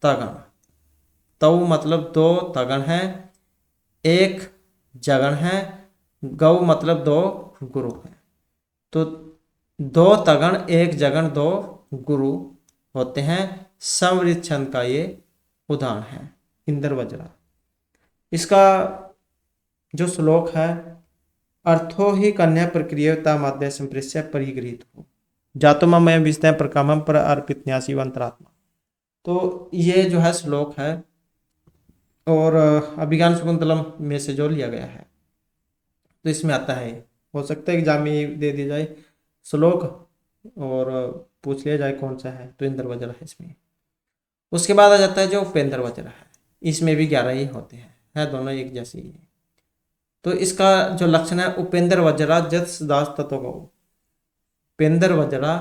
तगण, तव मतलब 2 तगण है, 1 जगण है, गौ मतलब 2 गुरु है। तो 2 तगण, 1 जगण, 2 गुरु होते हैं। समृद्ध छंद का ये उदाहरण है इंद्र वज्र। इसका जो श्लोक है, अर्थो ही कन्या प्रक्रियता माध्य संप्रेष्य परिगृहित हो, जातो मैं विस्तय प्रकामम पर अर्पित न्यासी अंतरात्मा। तो ये जो है श्लोक है और अभिज्ञान शकुंतलम में से जो लिया गया है, तो इसमें आता है। हो सकता है एग्जाम में दे दिया जाए श्लोक और पूछ लिया जाए कौन सा है, तो इंद्र वज्र है इसमें। उसके बाद आ जाता है जो उपेंद्र वज्र है, इसमें भी 11 ही होते हैं, है दोनों एक जैसे ही। तो इसका जो लक्षण है, उपेंद्र वज्रा जत दास तत्व गौ, उपेंद्र वज्रा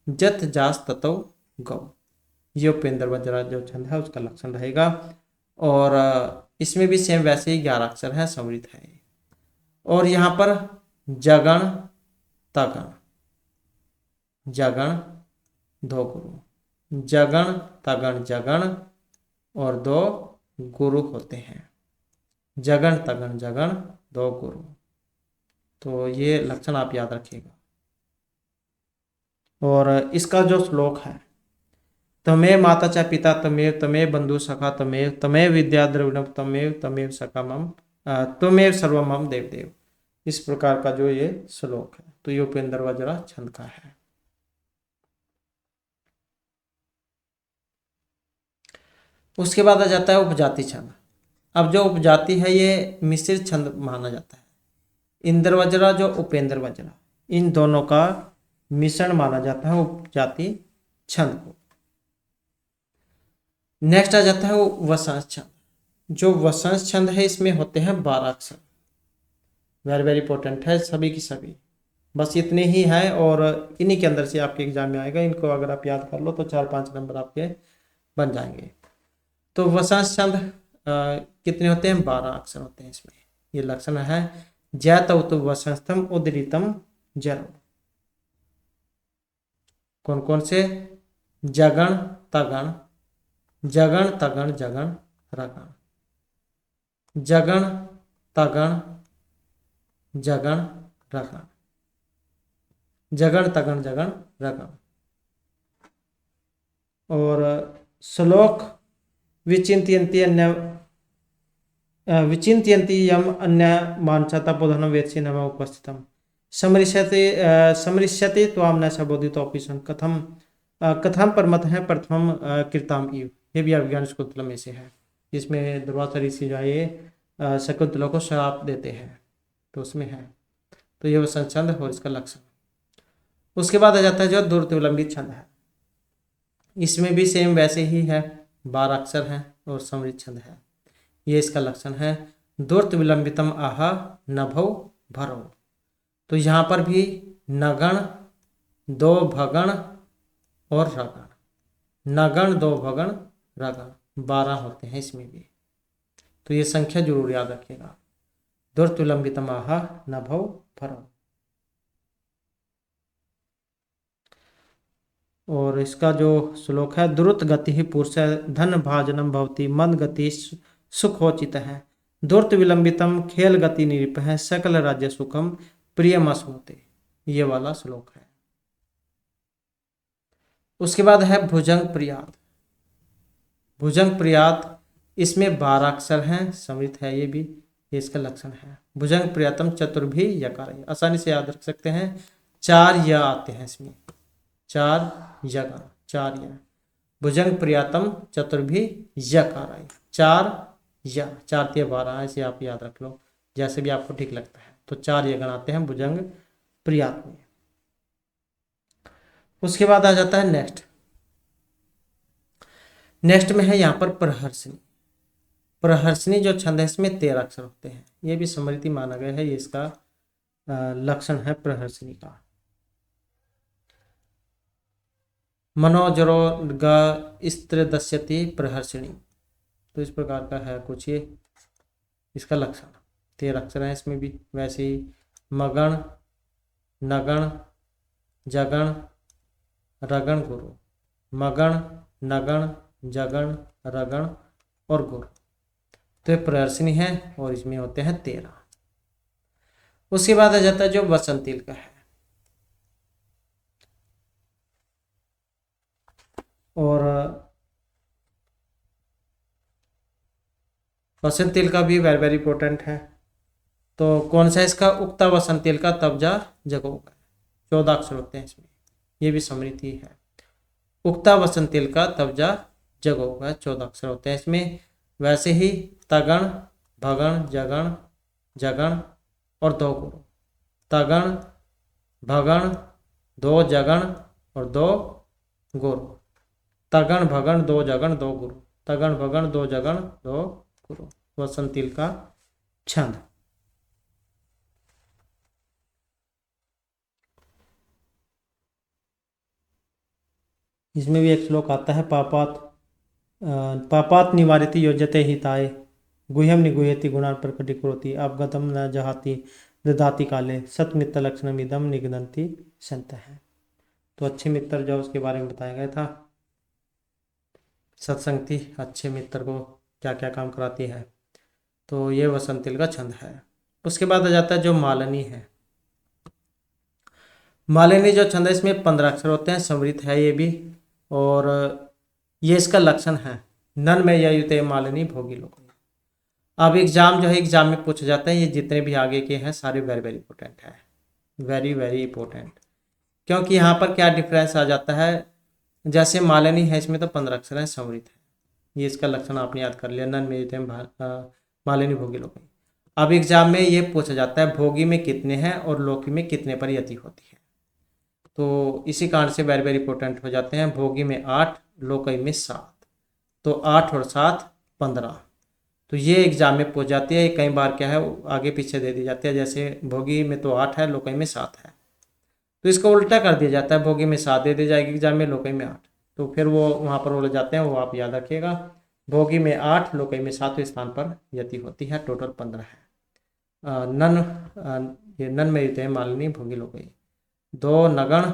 जत जास तत्व गौ, ये उपेंद्र वज्रा जो छंद है उसका लक्षण रहेगा। और इसमें भी सेम वैसे ही 11 अक्षर है, समृद्ध है। और यहाँ पर जगण, तगण, जगण 2 गुरु, जगण तगण जगण और 2 गुरु होते हैं। जगण तगण जगण 2 गुरु। तो ये लक्षण आप याद रखिएगा। और इसका जो श्लोक है, तमेव माता च पिता तमेव, तमेव बंधु सखा तमेव, तमेव विद्या द्रविणम तमेव, तमेव सखा मम, तमेव सर्व मम देव देव। इस प्रकार का जो ये श्लोक है, तो ये उपेंद्र वज्रा छंद का है। उसके बाद आ जाता है उपजाति छंद। अब जो उपजाति है ये मिश्रित छंद माना जाता है। इंद्र वज्रा जो उपेंद्र वज्रा, इन दोनों का मिश्रण माना जाता है उपजाति छंद को। नेक्स्ट आ जाता है वसंस छंद। जो वसंस छंद है इसमें होते हैं 12 अक्षर। वेरी वेरी इंपॉर्टेंट है सभी की सभी, बस इतने ही हैं और इन्हीं के अंदर से आपके एग्जाम में आएगा। इनको अगर आप याद कर लो तो 4-5 नंबर आपके बन जाएंगे। तो वसंत छंद कितने होते हैं? 12 अक्षर होते हैं इसमें। ये लक्षण है जैतवतु वसंतम उदरीतम जल। कौन कौन से? जगण तगण, जगण तगण जगण रगण, जगण तगण जगण रगण, जगण तगण जगण रगण। और श्लोक विचिंत्यन्ति अन्य विचिंत्यन्ति यम अन्य मानसता बोधनम वेत्सि नम उपस्थितम समृश्यते त्वाम न सबोधितोऽपि सन कथम कथम परमत है प्रथम कृताम इव। ये भी अभिज्ञान शकुंतला में से है। इसमें दुर्वासा ऋषि जो है ये शकुंतला को श्राप देते हैं, तो उसमें है। तो ये वसंत छंद और इसका लक्षण। उसके बाद आ जाता है जो द्रुत विलंबित छंद है। इसमें भी सेम वैसे ही है, 12 अक्षर हैं और समृद्ध छंद है। ये इसका लक्षण है द्रुत विलंबितम आह नभो भरो। तो यहाँ पर भी नगण, दो भगण और रगण, नगण दो भगण रगण 12 होते हैं इसमें भी। तो ये संख्या जरूर याद रखिएगा। द्रुत विलंबितम आह नभो भरो। और इसका जो श्लोक है द्रुत गति ही पुरुष धन भाजनम भवति मंद गति सुखोचित है द्रुत विलंबितम खेल गति निरिप है सकल राज्य सुखम प्रियमस्मृते। ये वाला श्लोक है। उसके बाद है भुजंग प्रियात। भुजंग प्रियात इसमें 12 अक्षर हैं, समृद्ध है ये भी। ये इसका लक्षण है भुजंग प्रियातम चतुर्भी यकार। आसानी से याद रख सकते हैं। 4 य आते हैं इसमें, 4 यगण, 4 य। भुजंग प्रियातम चतुर्भी यकार, 4 या 4 × 12 ऐसे आप याद रख लो, जैसे भी आपको ठीक लगता है। तो 4 यगण आते हैं भुजंग प्रियात में। उसके बाद आ जाता है नेक्स्ट में है यहाँ पर प्रहर्षणी। प्रहर्षणी जो छंद है इसमें 13 अक्षर होते हैं। ये भी समृद्धि माना गया है, ये इसका लक्षण है प्रहर्षणी का। मनोजरो ग स्त्र दस्यति प्रहर्षणी। तो इस प्रकार का है कुछ ये इसका लक्षण। 13 अक्षर है इसमें भी। वैसे ही मगण, नगण, जगण, रगण, गुरु, मगण, नगण, जगण, रगण और गुरु। तो ये प्रहर्षणी है और इसमें होते हैं 13। उसके बाद आ जाता है जो वसंतिल का है। और वसंतिल का भी वेरी वेरी इंपॉर्टेंट है। तो कौन सा इसका? उक्ता वसंतिल का तबजा जगोगा। 14 अक्षर होते हैं इसमें। ये भी समृद्धि है। उक्ता वसंतिल का तबजा जगोगा 14 अक्षर होते हैं इसमें। वैसे ही तगण, भगण, जगण, जगण और 2 गुरु। तगण, भगण, 2 जगण और 2 गुरु। तगण भगण 2 जगण 2 गुरु। तगण भगण 2 जगण 2 गुरु। वसंतिल का छंद। इसमें भी एक श्लोक आता है पापात निवारिति योज्यते हिताय गुह्यम निगुह्यति गुणान प्रकटीकरोति अवगतम न जहाति ददाति काले सत्मित्र लक्षणम इदम निगदन्ति संत है। तो अच्छे मित्र जो उसके बारे में बताया गया था। सत्संगति अच्छे मित्र को क्या क्या काम कराती है। तो ये वसंतिल का छंद है। उसके बाद आ जाता है जो मालिनी है। मालिनी जो छंद है इसमें 15 अक्षर होते हैं, समृद्ध है ये भी। और ये इसका लक्षण है नन में युते मालिनी भोगी लोग। अब एग्जाम जो है एग्जाम में पूछे जाते हैं। ये जितने भी आगे के हैं सारे वेरी वेरी इंपॉर्टेंट है, वेरी वेरी इंपॉर्टेंट। क्योंकि यहाँ पर क्या डिफरेंस आ जाता है, जैसे मालिनी है इसमें तो 15 अक्षर है, समृद्ध है। ये इसका लक्षण आपने याद कर लिया, नन में युते मालिनी भोगी लोग। अब एग्जाम में ये पूछा जाता है भोगी में कितने हैं और लोकी में कितने पर यति होती है। तो इसी कारण से वेरी वेरी इंपॉर्टेंट हो जाते हैं। भोगी में 8, लोकई में 7। तो 8 और 7 15। तो ये एग्जाम में पूछ जाती है। कई बार क्या है आगे पीछे दे दी जाती है। जैसे भोगी में तो 8 है, लोकई में 7 है, तो इसको उल्टा कर दिया जाता है। भोगी में 7 दे दी जाएगी एग्जाम में, लोकई में 8। तो फिर वो वहाँ पर बोले जाते हैं, वो आप याद रखिएगा। भोगी में 8, लोकई में 7वें स्थान पर यति होती है, टोटल 15 है। नन ये नन में युत है मालिनी भोगी लोकई। 2 नगण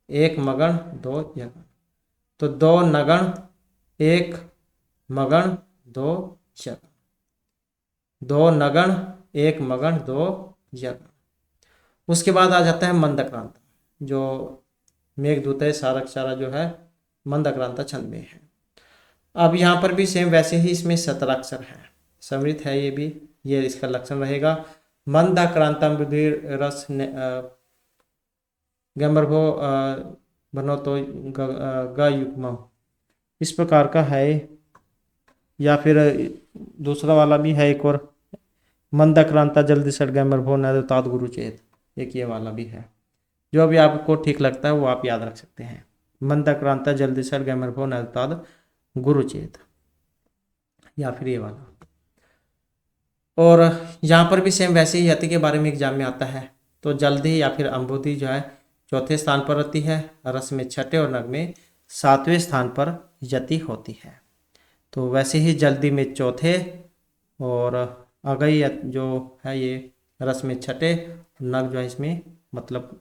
1 मगण 2 यगण। तो 2 नगण 1 मगण 2 यगण। 2 नगण 1 मगण 2 यगण। उसके बाद आ जाता है मंदक्रांत, जो मेघदूत है, सारक जो है मंदक्रांता छंद में है। अब यहाँ पर भी सेम वैसे ही इसमें 17 अक्षर है, समृद्ध है ये भी, ये इसका लक्षण रहेगा। मंदक्रांतम रुधिर रस गंभर्भो बनो तो ग युग्मम, इस प्रकार का है। या फिर दूसरा वाला भी है एक और, मंदक्रांता जल्दी सट गंभर्भो न तात गुरु चेत, एक ये वाला भी है। जो भी आपको ठीक लगता है वो आप याद रख सकते हैं। मंदक्रांता जल्दी सट गंभर्भो न तात गुरु चेत, या फिर ये वाला। और यहाँ पर भी सेम वैसे ही यति के बारे में एग्जाम में आता है। तो जल्दी या फिर अम्बुधि जो है चौथे स्थान पर रहती है, रस में छठे और नग में 7वें स्थान पर यति होती है। तो वैसे ही जल्दी में चौथे और अगई जो है ये रस में छठे, नग जो है इसमें मतलब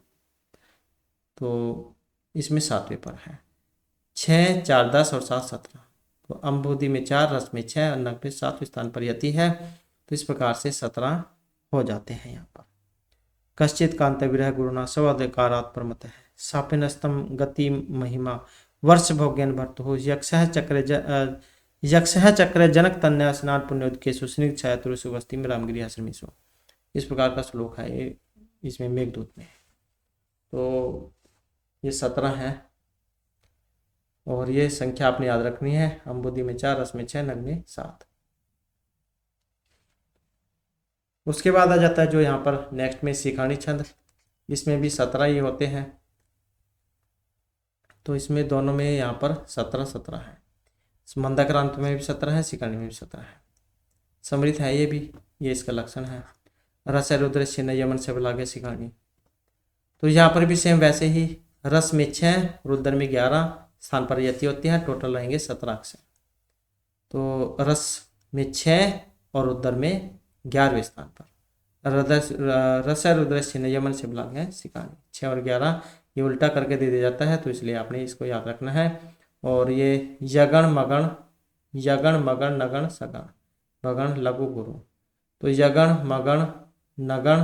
तो इसमें 7वें पर है। 6, 4, 10 और 7, 17। तो अम्बुधि में 4, रस में 6 और नग में 7वें स्थान पर यति है। तो इस प्रकार से 17 हो जाते हैं यहाँ पर। कश्चित कांत विरह गुरुना सवाधिकारात प्रमत है, सापिनस्तम गति महिमा वर्ष भोग्यन भर्त हो, यक्षः चक्र जनक तन्या स्नान पुण्योदकेशु स्निग्ध छाया तुलसी वस्ती में रामगिरी आश्रमीसु। इस प्रकार का श्लोक है इसमें मेघदूत में। तो ये 17 है और ये संख्या आपने याद रखनी है। अम्बुधि में 4, रस में 6, नग में 7। उसके बाद आ जाता है जो यहाँ पर नेक्स्ट में शिखानी छंद, इसमें भी 17 ही होते हैं। तो इसमें दोनों में यहाँ पर 17 है। मंदक्रांत में भी 17 है, शिखानी में भी 17 है। समृद्ध है ये भी, ये इसका लक्षण है। रस रुद्र छिन्न यमन से लागे शिखानी। तो यहाँ पर भी सेम वैसे ही, रस में 6, रुद्र में 11 स्थान पर यति होती है, टोटल रहेंगे 17 अक्षर। तो रस में 6 और रुद्र में 11वें स्थान पर रस रुद्र छिन्न यमन से लागे शिखानी। 6 और 11 ये उल्टा करके दे दिया जाता है, तो इसलिए आपने इसको याद रखना है। और ये यगण मगण नगण सगण भगण लघु गुरु। तो यगण मगण नगण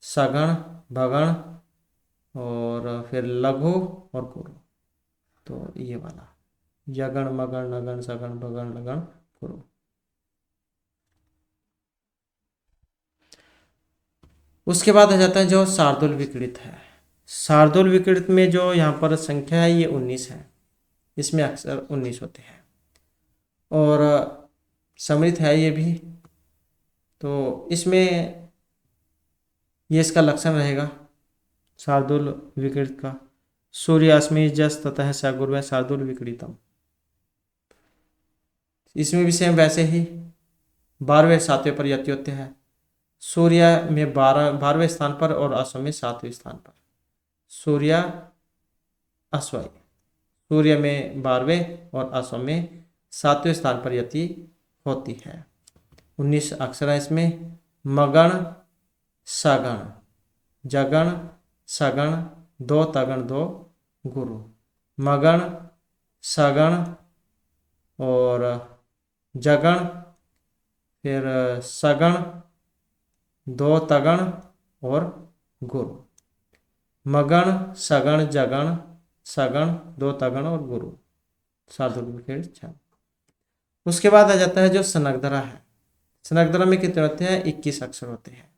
सगण भगण और फिर लघु और गुरु। तो ये वाला यगण मगण नगण सगण भगण लगण गुरु। उसके बाद आ जाता है जो शार्दूल विक्रित है। शार्दूल विक्रित में जो यहाँ पर संख्या है ये 19 है, इसमें अक्षर 19 होते हैं और समृद्ध है ये भी। तो इसमें ये इसका लक्षण रहेगा शार्दूल विकृत का, सूर्यास्मि जस ततः स गुरु शार्दूल विकृतम। इसमें भी सेम वैसे ही 12वें 7वें पर यति होते हैं। सूर्य में 12वें स्थान पर और अश्व में 7वें स्थान पर। सूर्य अश्व, सूर्य में 12वें और अश्व में 7वें स्थान पर यति होती है। 19 अक्षर है इसमें। मगण सगण जगण सगण 2 तगण 2 गुरु। मगण सगण और जगण फिर सगण 2 तगण और गुरु। मगण सगण जगण सगण 2 तगण और गुरु। शार्दूल। उसके बाद आ जाता है जो सनगधरा है। सनगधरा में कितने होते हैं? 21 अक्षर होते हैं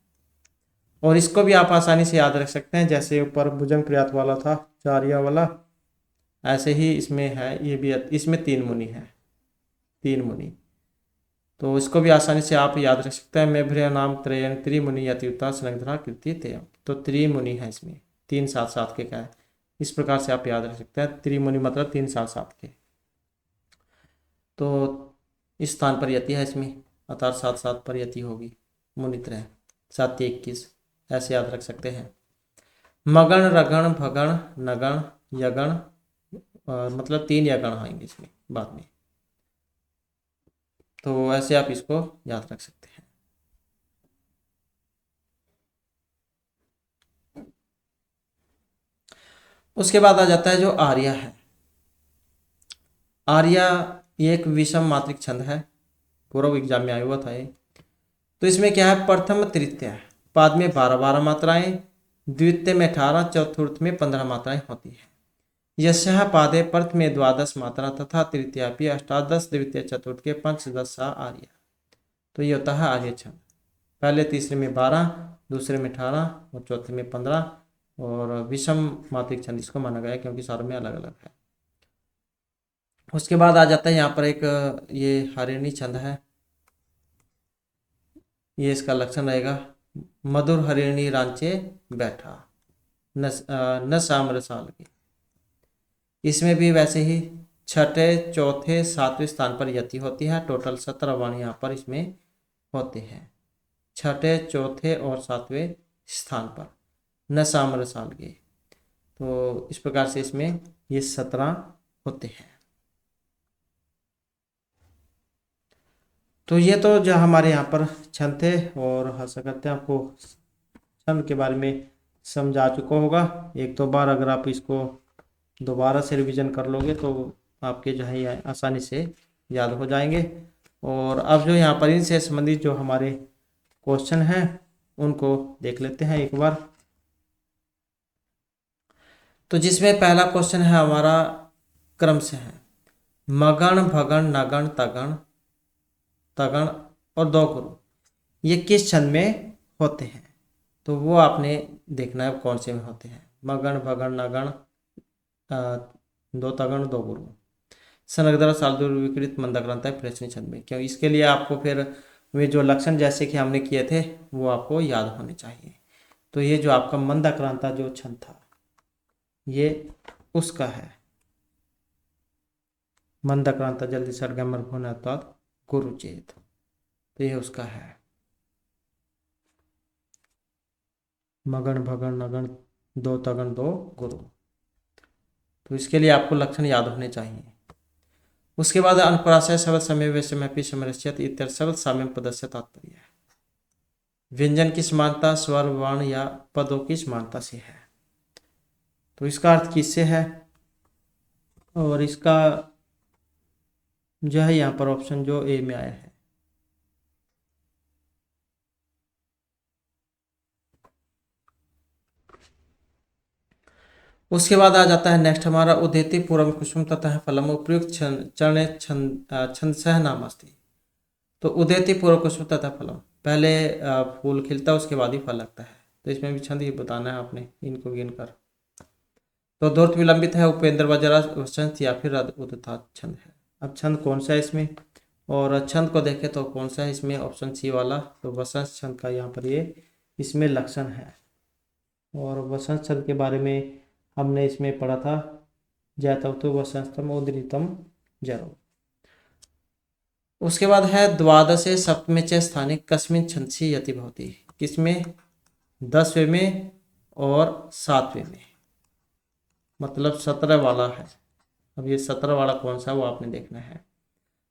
और इसको भी आप आसानी से याद रख सकते हैं। जैसे ऊपर भुजंग प्रयात वाला था, चारिया वाला, ऐसे ही इसमें है। ये भी इसमें 3 मुनि है, 3 मुनि। तो इसको भी आसानी से आप याद रख सकते हैं। मेभ्रिय नाम त्रयन त्रिमुनि यतियुक्ता सनगधरा कृति तेयम। तो त्रिमुनि है इसमें, 3 7 7 के क्या है, इस प्रकार से आप याद रख सकते हैं। त्रिमुनि मतलब 3 7 7 के। तो इस स्थान पर यति है इसमें, अर्थात 7 7 पर यति होगी। मुनित्रय 7 21 ऐसे याद रख सकते हैं। मगण रगण भगण नगण यगण मतलब 3 यगण आएंगे इसमें बाद में। तो ऐसे आप इसको याद रख सकते हैं। उसके बाद आ जाता है जो आर्या है। आर्या ये एक विषम मात्रिक छंद है, पूर्व एग्जाम में आया हुआ था ये। तो इसमें क्या है, प्रथम तृतीय पाद में 12-12 मात्राएं, द्वितीय में 18, चतुर्थ में 15 मात्राएं होती है। यशः पादे प्रथमे 12 मात्रा तथा तृतीयापि अष्टादश, द्वितीय चतुर्थ के पंचदश आर्य। तो ये होता है आर्य छंद। पहले तीसरे में 12, दूसरे में 18 और चौथे में 15, और विषम मात्रिक छंद इसको माना गया क्योंकि सारों में अलग अलग है। उसके बाद आ जाता है यहाँ पर एक ये हरिणी छंद है। ये इसका लक्षण रहेगा, मधुर हरिणी रांचे बैठा न साम्र साल की। इसमें भी वैसे ही छठे, चौथे, सातवें स्थान पर यति होती है। टोटल 17 वर्ण यहाँ पर इसमें होते हैं, छठे, चौथे और सातवें स्थान पर न साम्र साल के। तो इस प्रकार से इसमें ये 17 होते हैं। तो ये तो जो हमारे यहाँ पर छंद थे, और आशा करते हैं आपको छंद के बारे में समझा चुका होगा। एक दो बार अगर आप इसको दोबारा से रिवीजन कर लोगे तो आपके जो है ये आसानी से याद हो जाएंगे। और अब जो यहाँ पर इनसे संबंधित जो हमारे क्वेश्चन हैं उनको देख लेते हैं एक बार। तो जिसमें पहला क्वेश्चन है हमारा क्रम से है, मगण भगण नगण तगण तगण और दो गुरु ये किस छंद में होते हैं। तो वो आपने देखना है कौन से में होते हैं। मगण भगण नगण दो तगण दो गुरु सनगदरा सालदूर विकृत मंदक्रांता प्रश्न छंद में। क्यों, इसके लिए आपको फिर वे जो लक्षण जैसे कि हमने किए थे वो आपको याद होने चाहिए। तो ये जो आपका मंदक्रांता जो छंद था ये उसका है, मंदक्रांता जल्दी सरगम गुरुचेत, तो ये उसका है। मगन भगन नगन दो तगन दो गुरु, तो इसके लिए आपको लक्षण याद होने चाहिए। उसके बाद अनुप्राशय शब्द समय वैश्यमपि समरस्यत इत्यादि शब्द साम्य पदस्य तात्पर्य है। व्यंजन की समानता स्वर वर्ण या पदों की समानता से है। तो इसका अर्थ किससे है, और इसका जो है यहाँ पर ऑप्शन जो ए में आया है। उसके बाद आ जाता है नेक्स्ट हमारा उदेति पूर्व कुसुम तथा फलम उपयुक्त चरणे छंद सह नाम अस्ति। तो उदेति पूर्व कुसुम तथा फलम, पहले फूल खिलता है उसके बाद ही फल लगता है। तो इसमें भी छंद ही बताना है आपने इनको गिन कर। तो धूर्त विलंबित है, उपेंद्र वज्रा वसंत या फिर उदित छंद है। अब छंद कौन सा है इसमें, और छंद को देखें तो कौन सा है इसमें, ऑप्शन सी वाला। तो वसंत छंद का यहाँ पर ये इसमें लक्षण है। और वसंत छंद के बारे में हमने इसमें पढ़ा था, जैतवतु वसंतम उदृतम जरो। उसके बाद है द्वादशे सप्तमे च स्थाने कस्मिन छंदसी यति भवति, किसमें, 10वें में और 7वें में, मतलब 17 वाला है। अब ये 17 वाला कौन सा वो आपने देखना है।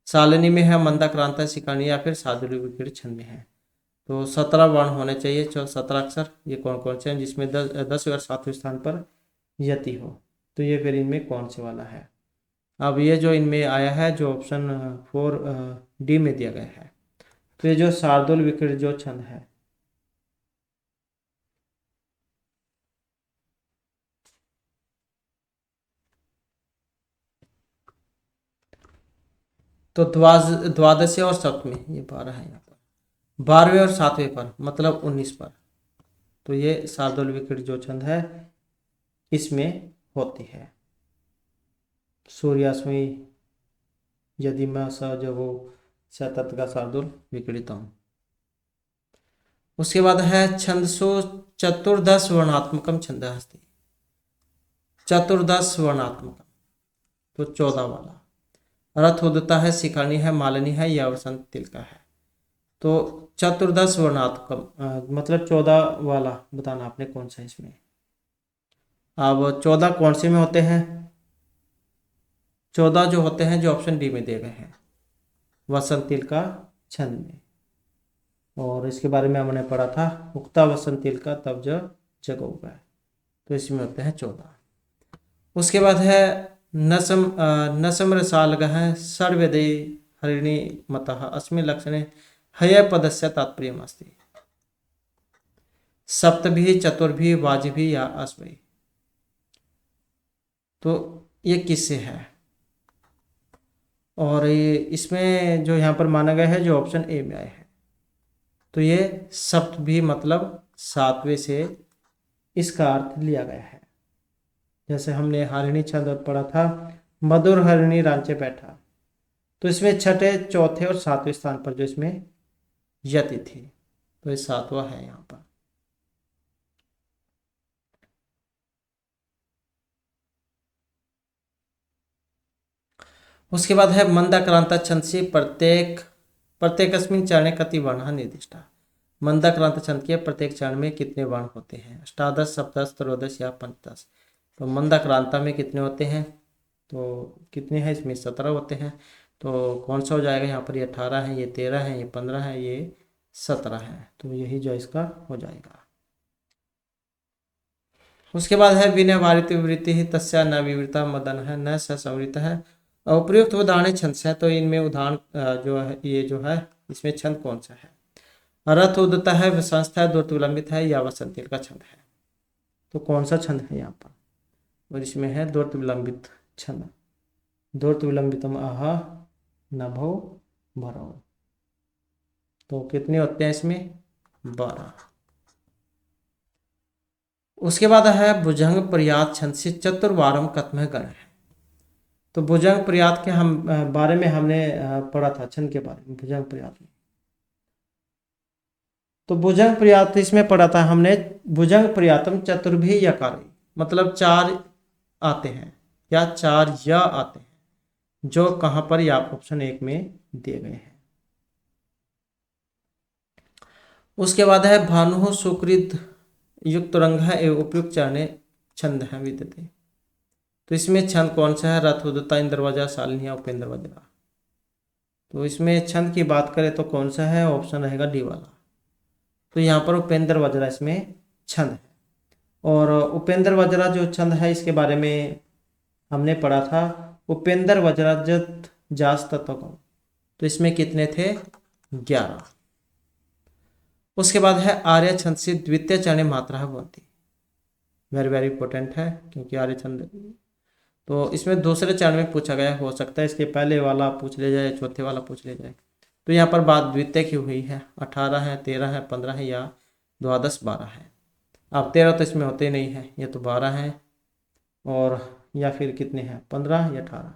सालिनी में है, मंदाक्रांता शिकानी या फिर साधुरी विकृत छंद में है। तो 17 वर्ण होने चाहिए, 17 अक्षर। ये कौन कौन से हैं जिसमें 10 और 7वें स्थान पर यति हो, तो ये फिर इनमें कौन से वाला है। अब ये जो इनमें आया है जो ऑप्शन 4D में दिया गया है, तो ये जो शार्दुल विकृत जो छंद है, तो द्वादश और सप्तमी ये 12 है यहाँ पर, 12वें और 7वें पर मतलब 19 पर, तो ये शार्दुल विकृत जो छंद है इसमें होती है। सूर्यास्मी यदि मैं स जब वो सतत का शार्दुल विकृतम। उसके बाद है छंदसु चतुर्दश वर्णात्मकम छंद अस्ति, चतुर्दश वर्णात्मकम तो 14 वाला। रथ उदता है, शिखानी है, मालिनी है या वसंत तिलका है। तो चतुर्दश वर्णात्मकम मतलब 14 वाला बताना आपने कौन सा है इसमें। अब 14 कौन से में होते हैं, 14 जो होते हैं जो ऑप्शन डी में दिए गए हैं। वसंतिल का छंद में। और इसके बारे में हमने पढ़ा था, उक्ता वसंतिल का तब जो जग उगा है। तो इसमें होते हैं 14। उसके बाद है नसम रसालगः षड्वेदे हरिणी मतः अस्मिन् लक्षणे हय पदस्य तात्पर्यमस्ति। सप्तभी चतुर्भी वाजिभी या अश्वभी। तो ये किससे है, और ये इसमें जो यहाँ पर माना गया है जो ऑप्शन ए में आया है, तो ये सप्तभी मतलब 7वें से इसका अर्थ लिया गया है। जैसे हमने हरिणी छंद पढ़ा था, मधुर हरिणी रांचे बैठा, तो इसमें छठे, चौथे और 7वें स्थान पर जो इसमें यति थी, तो ये 7वां है यहाँ पर। उसके बाद है मंदाक्रांता छंद से प्रत्येकस्मिन् चरणे कति वर्णः निर्दिष्टः। मंदाक्रांता छंद के प्रत्येक चरण में कितने वर्ण होते हैं, अष्टादश, सप्तदश, त्रयोदश या पंचदश। तो मंदाक्रांता में कितने होते हैं, तो कितने हैं इसमें 17 होते हैं। तो कौन सा हो जाएगा यहाँ पर, ये 18 है, ये 13 है, ये 15 है, ये 17 है। तो यही जो इसका हो जाएगा। उसके बाद है विनय वारित विवृत्ति ही तस्या न विवृता मदन है न स संवृत है। उपयुक्त उदाहरण छंद है, तो इनमें उदाहरण जो है ये जो है इसमें छंद कौन सा है, रथ उदता है, संस्था है, द्रुत विलंबित है या वसंतिल का छंद है। तो कौन सा छंद है यहाँ पर, और इसमें है द्रुत विलंबित छंद। द्रुत विलंबितम आह नभो भरो। तो कितने होते हैं इसमें, 12। उसके बाद है भुजंग प्रयात छंद से चतुर्वारम कथम गण है। तो भुजंग प्रयात के हम बारे में हमने पढ़ा था, छंद के बारे में भुजंग प्रयात में। तो भुजंग प्रयात इसमें पढ़ा था हमने, भुजंग प्रयातम चतुर्भी यकार, मतलब 4 आते हैं या 4 या आते हैं, जो कहां पर या ऑप्शन 1 में दिए गए हैं। उसके बाद है भानु सुकृत युक्त रंग है एवं उपयुक्त चरणे छंद है विद्यते। तो इसमें छंद कौन सा है, रथ उदता, इंद्रवजा, शालिनी, उपेंद्र वज्रा। तो इसमें छंद की बात करें तो कौन सा है, ऑप्शन रहेगा डी वाला। तो यहाँ पर उपेंद्र वज्रा इसमें छंद है। और उपेंद्र वज्रा जो छंद है इसके बारे में हमने पढ़ा था, उपेंद्र वज्राजत जास तत्व। तो इसमें कितने थे, 11। उसके बाद है आर्य छंद से द्वितीय चरणे मात्रा भवन्ति। वेरी वेरी इंपॉर्टेंट है, क्योंकि आर्य छंद तो इसमें दूसरे चरण में पूछा गया, हो सकता है इसके पहले वाला पूछ ले जाए, चौथे वाला पूछ ले जाए। तो यहाँ पर बात द्वितीय की हुई है, 18 है, 13 है, 15 है या द्वादश 12 है। अब 13 तो इसमें होते ही नहीं है, ये तो 12 है, और या फिर कितने हैं, 15 या 18।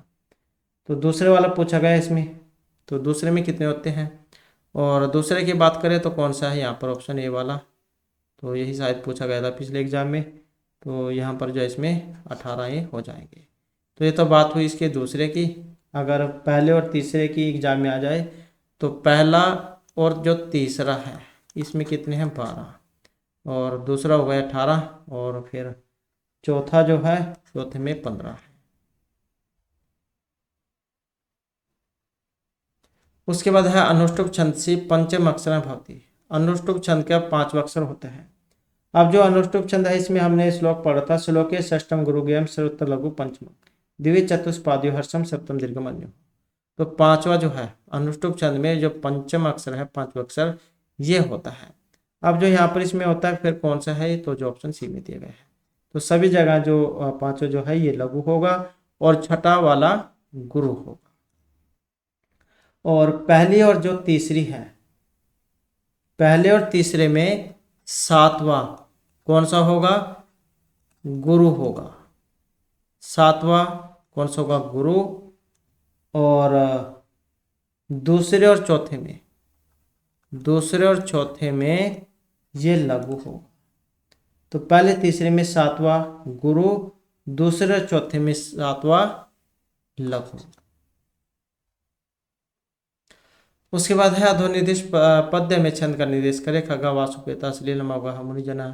तो दूसरे वाला पूछा गया इसमें, तो दूसरे में कितने होते हैं, और दूसरे की बात करें तो कौन सा है यहाँ पर, ऑप्शन ए वाला। तो यही शायद पूछा गया था पिछले एग्जाम में। तो यहाँ पर जो इसमें 18 ये हो जाएंगे। तो ये तो बात हुई इसके दूसरे की। अगर पहले और तीसरे की एग्जाम में आ जाए तो पहला और जो तीसरा है इसमें कितने हैं, 12, और दूसरा हो गया 18, और फिर चौथा जो है, चौथे में 15 है। उसके बाद है अनुष्टुप छंद से पंचम अक्षर भवती। अनुष्टुप छंद का 5 अक्षर होते हैं। अब जो अनुष्टुप छंद है इसमें हमने श्लोक पढ़ा था, श्लोके षष्ठम गुरुगेयम सर्वोत्तर लघु पंचम द्वितीय चतुष्पाद्यो हर्षम सप्तम दीर्घमन्यु। तो 5वां जो है अनुष्टुप छंद में जो पंचम अक्षर है, 5वां अक्षर ये होता है। अब जो यहाँ पर इसमें होता है फिर कौन सा है, तो जो ऑप्शन सी में दिए गए हैं। तो सभी जगह जो 5वां जो है ये लघु होगा और छठा वाला गुरु होगा। और पहली और जो तीसरी है, पहले और तीसरे में 7वां कौन सा होगा, गुरु होगा। 7वां कौन सा होगा, गुरु। और दूसरे और चौथे में ये लघु होगा। तो पहले तीसरे में 7वां गुरु, दूसरे और चौथे में 7वां लघु। उसके बाद है अधोनिर्देश पद्य में छंद का निर्देश करे। खगा वासुपेता श्लील मगह मुनिजना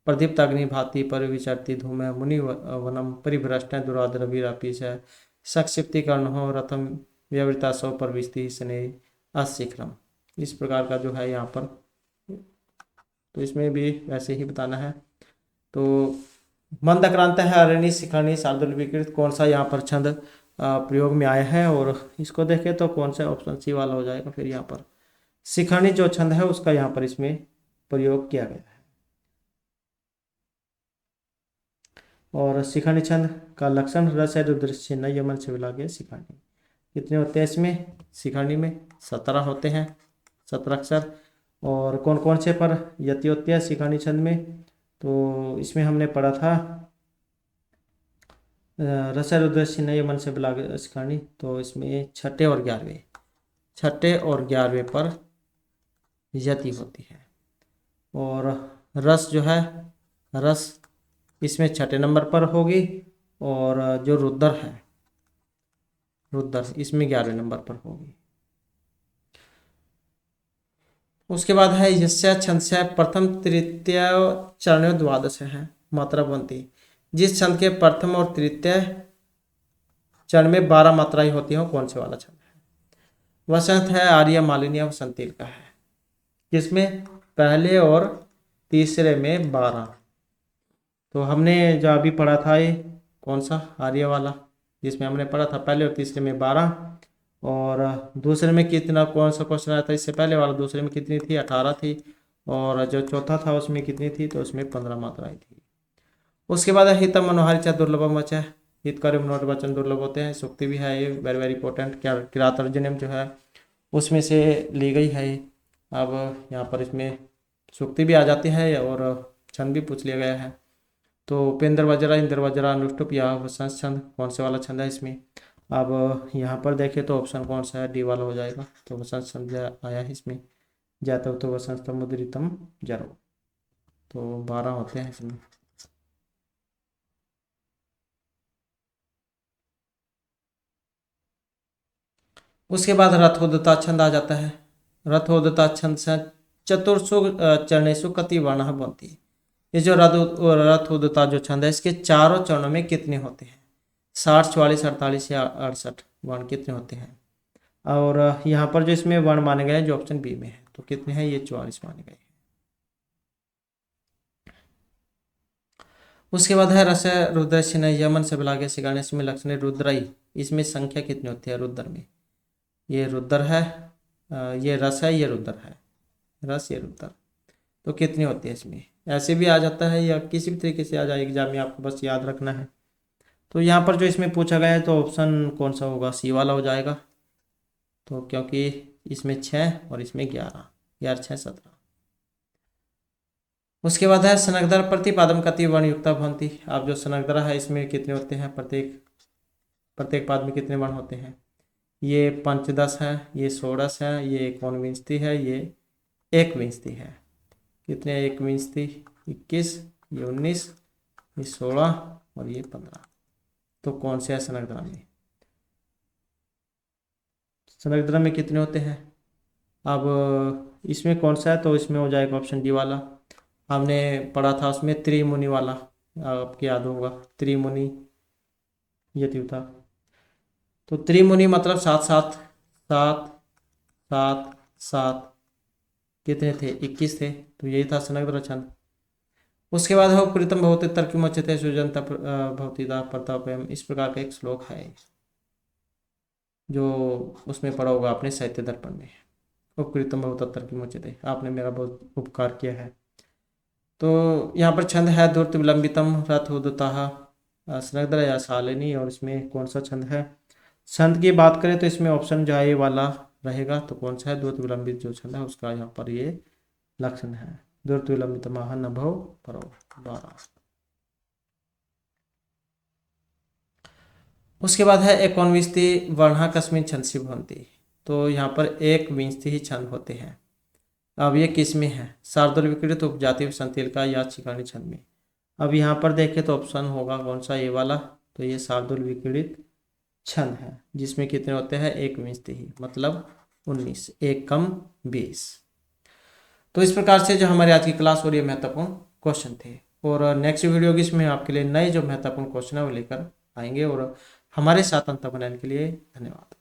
प्रदीप्त अग्नि भाति परिविचरती धूम मुनि वनम परिभ्रष्ट दुराद रवि रापीश है संक्षिप्ति कर्ण हो रथम व्यवृता सौ प्रविष्टि स्नेह अशिखरम। इस प्रकार का जो है यहाँ पर, तो इसमें भी वैसे ही बताना है। तो मंदक्रांत है, अरणी, शिखरणी, शार्दूल विकृत, कौन सा यहाँ पर छंद प्रयोग में आया है, और इसको देखें तो कौन सा ऑप्शन सी वाला हो जाएगा। फिर यहाँ पर शिखरणी जो छंद है उसका यहाँ पर इसमें प्रयोग किया गया है। और शिखरणी छंद का लक्षण रस है, रुद्र न यमन से विलागे शिखरणी। कितने होते हैं इसमें शिखरणी में? 17 होते हैं, 17 अक्षर। और कौन कौन से पर यति होती है शिखरणी छंद में? तो इसमें हमने पढ़ा था रस रुद्र न यमन से विलागे शिखरणी, तो इसमें छठे और 11वें पर यति होती है। और रस जो है, रस इसमें छठे नंबर पर होगी, और जो रुद्र है, रुद्र इसमें 11वें नंबर पर होगी। उसके बाद है यस्य छंदस्य प्रथम तृतीय चरण द्वादश है मात्रा बनती। जिस छंद के प्रथम और तृतीय चरण में 12 मात्राएं होती हैं, कौन से वाला छंद है? वसंत है, आर्य, मालिनी, वसंतील का है, जिसमें पहले और तीसरे में 12। तो हमने जो अभी पढ़ा था ये कौन सा? आर्य वाला, जिसमें हमने पढ़ा था पहले और तीसरे में 12, और दूसरे में कितना, कौन सा क्वेश्चन आया था इससे पहले वाला? दूसरे में कितनी थी? 18 थी, और जो चौथा था उसमें कितनी थी? तो उसमें 15 मात्राएं थी। उसके बाद हितम मनोहारी च दुर्लभम वचन, हितकारी मनोहर वचन दुर्लभ होते हैं। सूक्ति भी है ये वेरी वेरी इंपॉर्टेंट, क्या किरातार्जुनीय जो है उसमें से ली गई है। अब यहाँ पर इसमें सूक्ति भी आ जाती है और छंद भी पूछ लिया गया है। तो उपेंद्र वज्रा, इंद्र वज्रा, अनुष्टुप या वसंत छंद, कौन से वाला छंद है इसमें? अब यहाँ पर देखें तो ऑप्शन कौन सा है? डी वाला हो जाएगा। तो वसंत छंद आया है इसमें, जातव तो वसंत मुद्रितम जरो। तो 12 होते हैं इसमें। उसके बाद रथोदता छंद आ जाता है। रथोदता छंद से चतुर्सु चरणेशु कति वर्ण बनती। ये जो रथोदता जो छंद है इसके चारों चरणों में कितने होते हैं? 60, 44, 48 या 68 वर्ण कितने होते हैं? और यहाँ पर जो इसमें वर्ण माने गए हैं जो ऑप्शन बी में है, तो कितने हैं? ये 44 माने गए हैं। उसके बाद है रस रुद्र से यमन से बिलागे से गणेश में लक्षण रुद्रई, इसमें संख्या कितनी होती है रुद्र में? ये रुद्र है, ये रस है, ये रुद्र है, रस ये रुद्र। तो कितनी होती है इसमें? ऐसे भी आ जाता है या किसी भी तरीके से आ जाए एग्जाम में, आपको बस याद रखना है। तो यहाँ पर जो इसमें पूछा गया है तो ऑप्शन कौन सा होगा? सी वाला हो जाएगा। तो क्योंकि इसमें 6 और इसमें 11, 11 6 17। उसके बाद है सनगदर प्रतिपादम कति वर्ण युक्ता भवंती। आप जो सनगदरा है इसमें कितने होते हैं? प्रत्येक पाद में कितने वर्ण होते हैं? ये पंचदश है, ये षोडश है, ये एकोनविंशति है, ये एकविंशति है। कितने? एकविंशति 21, ये 19, ये 16 और ये 15। तो कौन से है सनगदरा में? सनगदरा में कितने होते हैं? अब इसमें कौन सा है? तो इसमें हो जाएगा ऑप्शन डी वाला। हमने पढ़ा था उसमें त्रिमुनि वाला, आपको याद होगा त्रिमुनि यति था। तो त्रिमुनि मतलब 7 7 7 7 7, कितने थे? 21 थे। तो यही था सनगदरा छंद। उसके बाद है प्रीतम भवते तर्किमोच्यते सुजंता भवतीदा प्रतापम, इस प्रकार का एक श्लोक है जो उसमें पढ़ा होगा आपने साहित्य दर्पण में। उपकृतम बहुत तर्किमोच्यते, आपने मेरा बहुत उपकार किया है। तो यहाँ पर छंद है धूर्त विलंबितम रथोदता स्नग्धरा या शालिनी, और इसमें कौन सा छंद है? छंद की बात करें तो इसमें ऑप्शन जो है ये वाला रहेगा। तो कौन सा है? धूर्त विलंबित जो छंद है उसका यहाँ पर ये लक्षण है। धूर्त विलंबित महा नभो परो 12। उसके बाद है एकोनविंशति वर्णा कस्मिन छंदसि भवन्ति। तो यहाँ पर 1 ही छंद होते हैं। अब ये किस में है? शार्दूल विकृत, उपजाति, वसंतील का या शिखरणी छंद में। अब यहाँ पर देखें तो ऑप्शन होगा कौन सा? ये वाला। तो ये शार्दूल विकृत छंद है, जिसमें कितने होते हैं? 1 ही, मतलब 19, 1 कम 20। तो इस प्रकार से जो हमारी आज की क्लास और ये महत्वपूर्ण क्वेश्चन थे, और नेक्स्ट वीडियो की इसमें आपके लिए नए जो महत्वपूर्ण क्वेश्चन है वो लेकर आएंगे। और हमारे साथ अंत बनाने के लिए धन्यवाद।